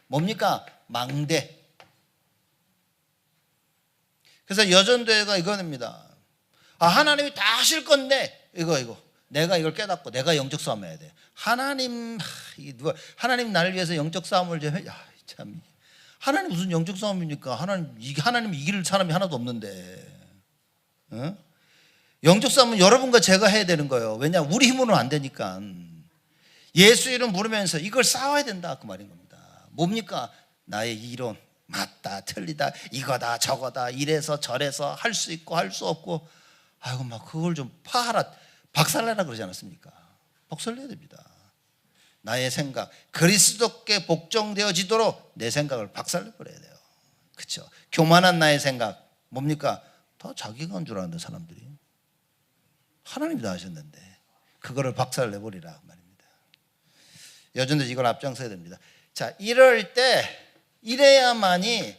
뭡니까? 망대. 그래서 여전도회가 이거입니다. 하나님이 다 하실 건데 이거 내가 이걸 깨닫고 내가 영적 싸움 해야 돼. 하나님 나를 위해서 영적 싸움을 좀 해. 참 하나님 무슨 영적 싸움입니까? 하나님 이길 사람이 하나도 없는데. 어? 영적 싸움은 여러분과 제가 해야 되는 거예요. 왜냐? 우리 힘으로는 안 되니까. 예수 이름 부르면서 이걸 싸워야 된다 그 말인 겁니다. 뭡니까? 나의 이론 맞다 틀리다 이거다 저거다 이래서 저래서 할 수 있고 할 수 없고 아이고 막 그걸 좀 파하라 박살내라 그러지 않았습니까? 박살내야 됩니다. 나의 생각 그리스도께 복종되어지도록 내 생각을 박살내버려야 돼요. 그렇죠? 교만한 나의 생각 뭡니까? 다 자기가 한 줄 아는데 사람들이 하나님이 다 하셨는데 그거를 박살내버리라 말입니다. 여전히 이걸 앞장서야 됩니다. 자, 이럴 때 이래야만이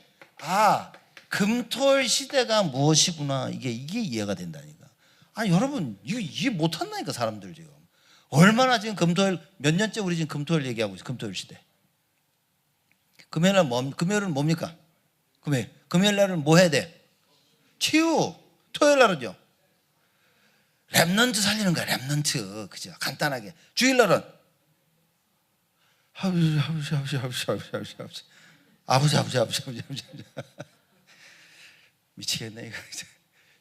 금토일 시대가 무엇이구나 이게 이해가 된다니까. 여러분 이해 못한다니까 사람들 지금. 얼마나 지금 금토일 몇 년째 우리 지금 금토일 얘기하고 있어요. 금토일 시대. 금요일은 뭡니까? 금요일 날은 뭐 해야 돼? 치유. 토요일 날은요? 렘넌트 살리는 거야. 렘넌트. 그죠? 간단하게. 주일 날은 아버지 미치겠네 이거.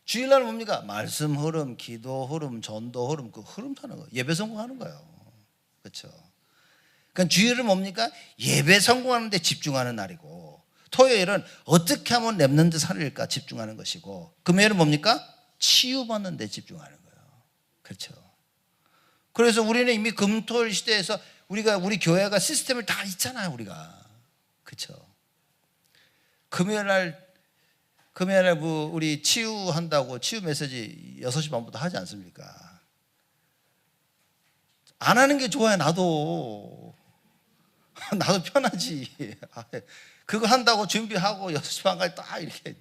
주일날은 뭡니까? 말씀 흐름, 기도 흐름, 전도 흐름 그 흐름 타는 거 예배 성공하는 거예요. 그렇죠? 그러니까 주일은 뭡니까? 예배 성공하는 데 집중하는 날이고 토요일은 어떻게 하면 렘넌트 살릴까 집중하는 것이고 금요일은 뭡니까? 치유받는 데 집중하는 거예요. 그렇죠? 그래서 우리는 이미 금토일 시대에서 우리 교회가 시스템을 다 있잖아요, 우리가. 그렇죠? 금요일 날 우리 치유한다고 치유 메시지 6시 반부터 하지 않습니까? 안 하는 게 좋아요, 나도 편하지. 그거 한다고 준비하고 6시 반까지 딱 이렇게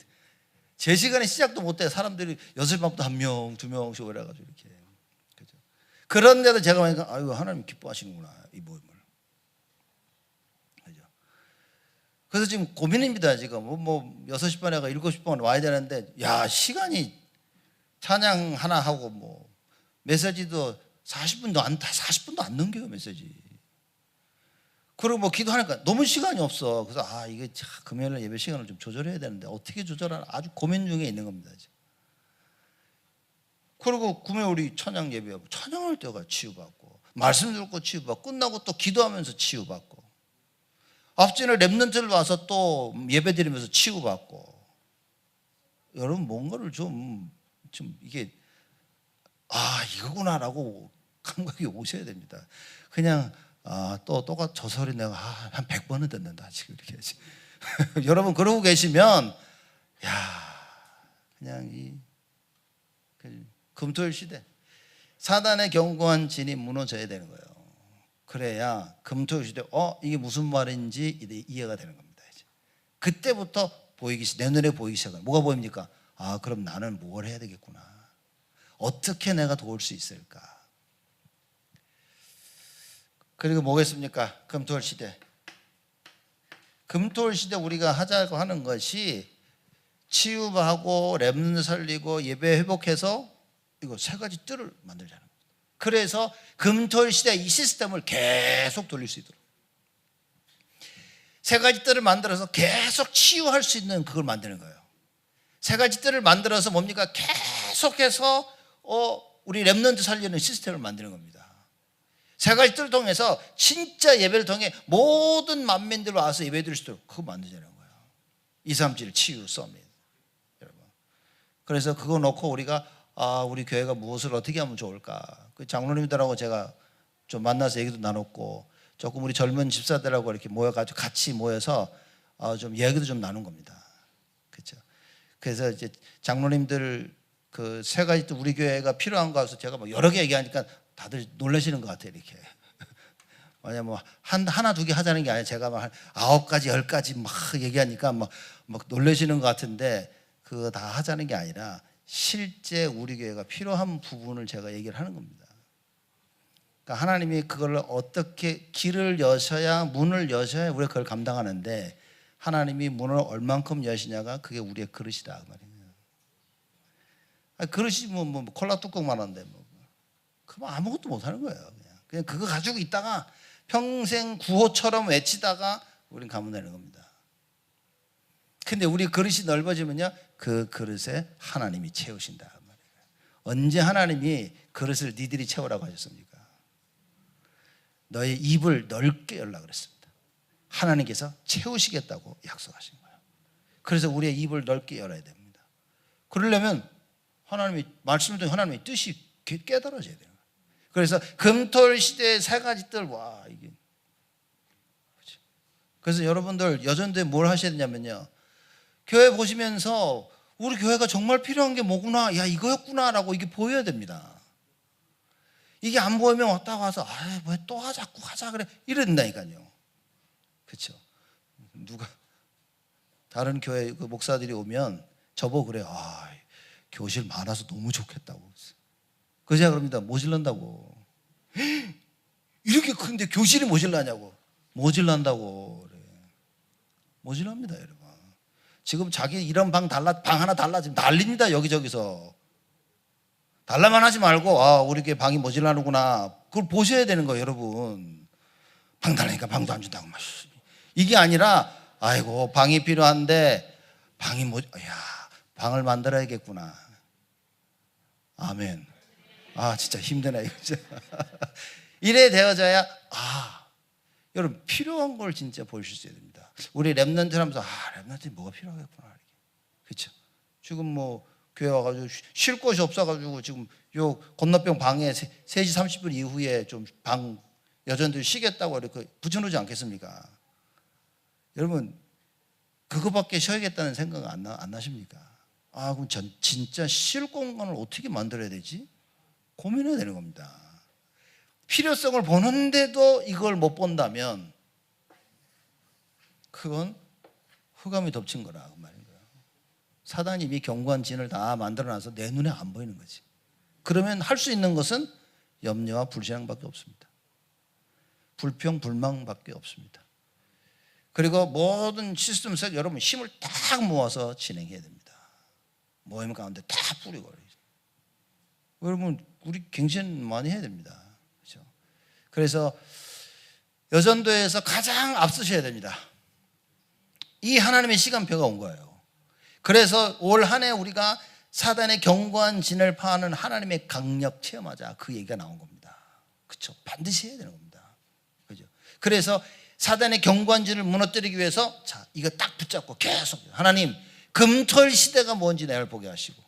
제 시간에 시작도 못 해. 사람들이 6시 반부터 1명, 2명씩 오래가지고 이렇게. 그죠? 그런데도 제가 보니까 아이고 하나님 기뻐하시는구나 이 모임을. 그죠? 그래서 지금 고민입니다. 지금 6시 반에 가 7시 반에 와야 되는데 야 시간이 찬양 하나 하고 메시지도 40분도 안 넘겨요 메시지. 그리고 기도하니까 너무 시간이 없어. 그래서 이게 금요일 예배 시간을 좀 조절해야 되는데 어떻게 조절하나 아주 고민 중에 있는 겁니다. 지금. 그리고 금요일 우리 찬양 예배하고 찬양할 때가 치유받고 말씀 듣고 치유받고 끝나고 또 기도하면서 치유받고 앞전에 렘넌트를 와서 또 예배 드리면서 치유받고 여러분 뭔가를 좀 이게 이거구나라고 감각이 오셔야 됩니다. 그냥 또 똑같 저 소리 내가 한 100번은 듣는다 지금 이렇게 여러분 그러고 계시면 그냥 금토일 시대 사단의 견고한 진이 무너져야 되는 거예요. 그래야 금토일 시대 이게 무슨 말인지 이해가 되는 겁니다. 이제. 그때부터 내 눈에 보이기 시작해요. 뭐가 보입니까? 그럼 나는 뭘 해야 되겠구나. 어떻게 내가 도울 수 있을까? 그리고 뭐겠습니까? 금토일 시대. 금토일 시대 우리가 하자고 하는 것이 치유하고 렘넌트 살리고 예배 회복해서 이거 3가지 뜰을 만들자는 겁니다. 그래서 금토일 시대 이 시스템을 계속 돌릴 수 있도록 3가지 뜰을 만들어서 계속 치유할 수 있는 그걸 만드는 거예요. 3가지 뜰을 만들어서 뭡니까? 계속해서 우리 렘넌트 살리는 시스템을 만드는 겁니다. 3가지 뜰을 통해서 진짜 예배를 통해 모든 만민들 와서 예배 드릴 수 있도록 그거 만들자는 거예요. 237 치유 서밋. 여러분. 그래서 그거 놓고 우리가 우리 교회가 무엇을 어떻게 하면 좋을까? 그 장로님들하고 제가 좀 만나서 얘기도 나눴고 조금 우리 젊은 집사들하고 이렇게 모여가지고 같이 모여서 좀 얘기도 좀 나눈 겁니다. 그렇죠? 그래서 이제 장로님들 그 3가지 뜰 우리 교회가 필요한 거 해서 제가 여러 개 얘기하니까 다들 놀라시는 것 같아요, 이렇게. 만약 하나, 2개 하자는 게 아니라 제가 한 9가지, 10가지 막 얘기하니까 막 놀라시는 것 같은데 그거 다 하자는 게 아니라 실제 우리 교회가 필요한 부분을 제가 얘기를 하는 겁니다. 그러니까 하나님이 그걸 어떻게 길을 여셔야 문을 여셔야 우리가 그걸 감당하는데 하나님이 문을 얼만큼 여시냐가 그게 우리의 그릇이다 그 말이에요. 그릇이 콜라 뚜껑만 한데 그럼 아무것도 못 하는 거예요. 그냥 그거 가지고 있다가 평생 구호처럼 외치다가 우린 가면 되는 겁니다. 근데 우리 그릇이 넓어지면요 그 그릇에 하나님이 채우신다. 언제 하나님이 그릇을 니들이 채우라고 하셨습니까? 너의 입을 넓게 열라 그랬습니다. 하나님께서 채우시겠다고 약속하신 거예요. 그래서 우리의 입을 넓게 열어야 됩니다. 그러려면 하나님의 말씀을 통해 하나님의 뜻이 깨달아져야 돼요. 그래서 금토일 시대의 세 가지 뜰, 와, 이게. 그래서 여러분들 여전도에 뭘 하셔야 되냐면요, 교회 보시면서 우리 교회가 정말 필요한 게 뭐구나, 야 이거였구나 라고 이게 보여야 됩니다. 이게 안 보이면 왔다가 와서 왜 또 자꾸 하자 그래 이런다니까요. 그렇죠? 누가 다른 교회 그 목사들이 오면 저보고 그래요. 교실 많아서 너무 좋겠다고. 그 제가 그럽니다. 모질란다고. 이렇게 큰데 교실이 모질라냐고. 모질란다고 그래. 모질랍니다, 여러분. 지금 자기 이런 방 하나 달라 지금 난립니다, 여기저기서. 달라만 하지 말고 우리 교회 방이 모질라는구나, 그걸 보셔야 되는 거예요, 여러분. 방 달라니까 방도 안 준다고. 이게 아니라 아이고 방이 필요한데 방을 만들어야겠구나. 아멘. 진짜 힘드네 이거. 이래 되어져야 여러분 필요한 걸 진짜 보실 수 있어야 됩니다. 우리 랩런트 하면서 랩런트 뭐가 필요하겠구나. 그렇죠? 지금 뭐 교회 와가지고 쉴 곳이 없어가지고 지금 요 건너편 방에 3시 30분 이후에 좀 방 여전들 쉬겠다고 이렇게 붙여놓지 않겠습니까? 여러분 그거밖에 쉬어야겠다는 생각 안 나십니까? 그럼 진짜 쉴 공간을 어떻게 만들어야 되지? 고민해야 되는 겁니다. 필요성을 보는데도 이걸 못 본다면 그건 흑암이 덮친 거라 그 말인 거예요. 사단이 이미 견고한 진을 다 만들어놔서 내 눈에 안 보이는 거지. 그러면 할 수 있는 것은 염려와 불신앙밖에 없습니다. 불평, 불망밖에 없습니다. 그리고 모든 시스템 속 여러분 힘을 딱 모아서 진행해야 됩니다. 모임 가운데 다 뿌리고. 여러분 우리 갱신 많이 해야 됩니다. 그렇죠? 그래서 여전도에서 가장 앞서셔야 됩니다. 이 하나님의 시간표가 온 거예요. 그래서 올 한 해 우리가 사단의 견고한 진을 파하는 하나님의 강력 체험하자, 그 얘기가 나온 겁니다. 그렇죠? 반드시 해야 되는 겁니다. 그렇죠? 그래서 사단의 견고한 진을 무너뜨리기 위해서 이거 딱 붙잡고 계속 하나님 금토일 시대가 뭔지 내가 보게 하시고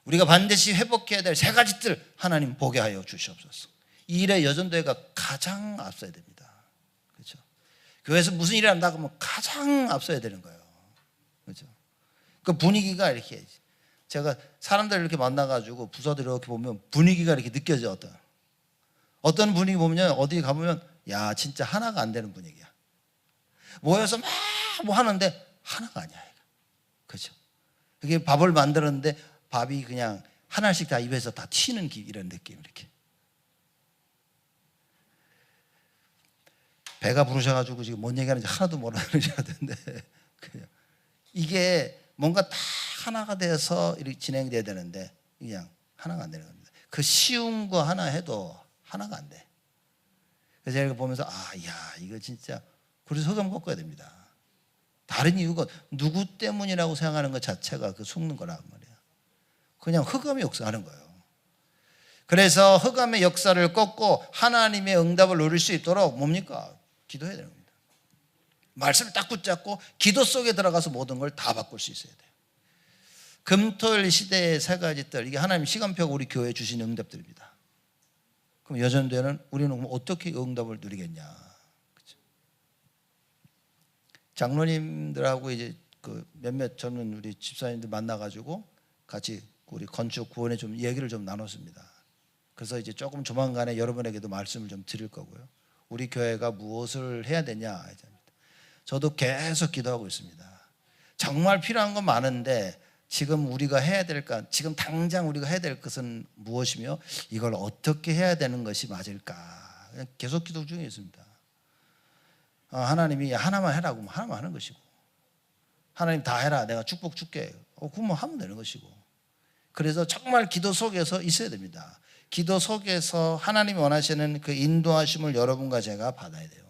우리가 반드시 회복해야 될 세 가지 뜰 하나님 보게 하여 주시옵소서. 이 일에 여전도회가 가장 앞서야 됩니다. 그렇죠? 교회에서 무슨 일을 한다 그러면 가장 앞서야 되는 거예요. 그렇죠? 그 분위기가 이렇게, 제가 사람들 이렇게 만나가지고 부서들 이렇게 보면 분위기가 이렇게 느껴져. 어떤 분위기 보면 어디 가보면 진짜 하나가 안 되는 분위기야. 모여서 막 뭐 하는데 하나가 아니야. 그렇죠? 그게 밥을 만들었는데 밥이 그냥 하나씩 다 입에서 다 튀는 이런 느낌. 이렇게 배가 부르셔가지고 지금 뭔 얘기하는지 하나도 모르는데 이게 뭔가 다 하나가 돼서 이렇게 진행돼야 되는데 그냥 하나가 안 되는 겁니다. 그 쉬운 거 하나 해도 하나가 안 돼. 그래서 제가 보면서 이거 진짜, 그래서 흑암 꺾어야 됩니다. 다른 이유가 누구 때문이라고 생각하는 것 자체가 그 속는 거란 말이야. 그냥 흑암의 역사하는 거예요. 그래서 흑암의 역사를 꺾고 하나님의 응답을 누릴 수 있도록 뭡니까? 기도해야 되는 겁니다. 말씀을 딱 붙잡고 기도 속에 들어가서 모든 걸 다 바꿀 수 있어야 돼요. 금토일 시대의 세 가지 뜰, 이게 하나님 시간표가 우리 교회에 주신 응답들입니다. 그럼 여전도에는 우리는 어떻게 응답을 누리겠냐? 그렇죠? 장로님들하고 이제 그 몇몇 젊은 우리 집사님들 만나가지고 같이 우리 건축 구원에 좀 얘기를 좀 나눴습니다. 그래서 이제 조금 조만간에 여러분에게도 말씀을 좀 드릴 거고요. 우리 교회가 무엇을 해야 되냐? 저도 계속 기도하고 있습니다. 정말 필요한 건 많은데 지금 우리가 해야 될까? 지금 당장 우리가 해야 될 것은 무엇이며 이걸 어떻게 해야 되는 것이 맞을까? 그냥 계속 기도 중에 있습니다. 하나님이 하나만 해라고 하면 하나만 하는 것이고, 하나님 다 해라 내가 축복 줄게, 그러면 하면 되는 것이고. 그래서 정말 기도 속에서 있어야 됩니다. 기도 속에서 하나님이 원하시는 그 인도하심을 여러분과 제가 받아야 돼요.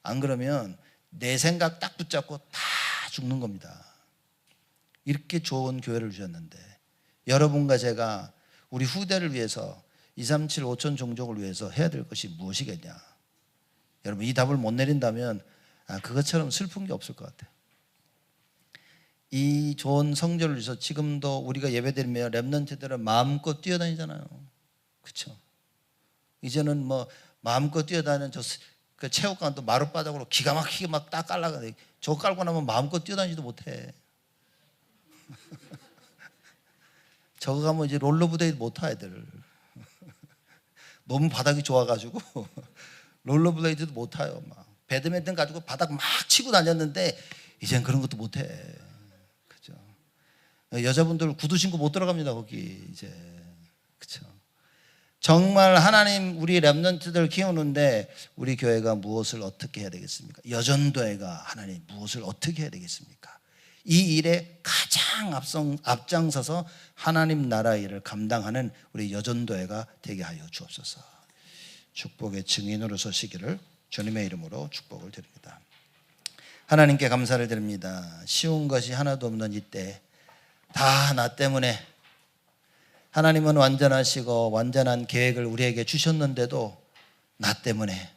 안 그러면 내 생각 딱 붙잡고 다 죽는 겁니다. 이렇게 좋은 교회를 주셨는데 여러분과 제가 우리 후대를 위해서 237 5천 종족을 위해서 해야 될 것이 무엇이겠냐? 여러분 이 답을 못 내린다면 그것처럼 슬픈 게 없을 것 같아요. 이 좋은 성전을 위해서 지금도 우리가 예배드리며 렘넌트들은 마음껏 뛰어다니잖아요. 그렇죠? 이제는 뭐 마음껏 뛰어다니는 그 체육관도 마룻바닥으로 기가 막히게 막 딱 깔라가 저거 깔고 나면 마음껏 뛰어다니지도 못해. 저거 가면 이제 롤러브레이드 못 타 애들. 너무 바닥이 좋아가지고 롤러블레이드도 못 타요. 막 배드민턴 가지고 바닥 막 치고 다녔는데 이젠 그런 것도 못 해. 그죠? 여자분들 구두 신고 못 들어갑니다 거기 이제. 그죠? 정말 하나님 우리 렘넌트들 키우는데 우리 교회가 무엇을 어떻게 해야 되겠습니까? 여전도회가 하나님 무엇을 어떻게 해야 되겠습니까? 이 일에 가장 앞장서서 하나님 나라 일을 감당하는 우리 여전도회가 되게 하여 주옵소서. 축복의 증인으로 서시기를 주님의 이름으로 축복을 드립니다. 하나님께 감사를 드립니다. 쉬운 것이 하나도 없는 이때 다 나 때문에 하나님은 완전하시고 완전한 계획을 우리에게 주셨는데도 나 때문에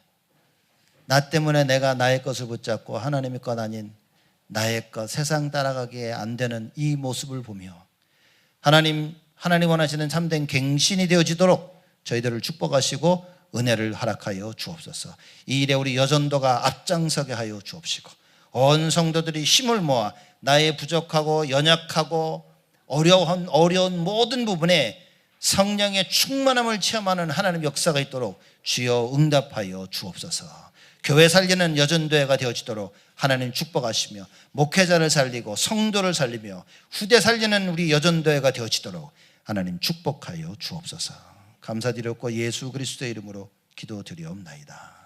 내가 나의 것을 붙잡고 하나님의 것 아닌 나의 것 세상 따라가기에 안 되는 이 모습을 보며 하나님 원하시는 참된 갱신이 되어지도록 저희들을 축복하시고 은혜를 허락하여 주옵소서. 이 일에 우리 여전도가 앞장서게 하여 주옵시고 온 성도들이 힘을 모아 나의 부족하고 연약하고 어려운 모든 부분에 성령의 충만함을 체험하는 하나님 역사가 있도록 주여 응답하여 주옵소서. 교회 살리는 여전도회가 되어지도록 하나님 축복하시며 목회자를 살리고 성도를 살리며 후대 살리는 우리 여전도회가 되어지도록 하나님 축복하여 주옵소서. 감사드렸고 예수 그리스도의 이름으로 기도드리옵나이다.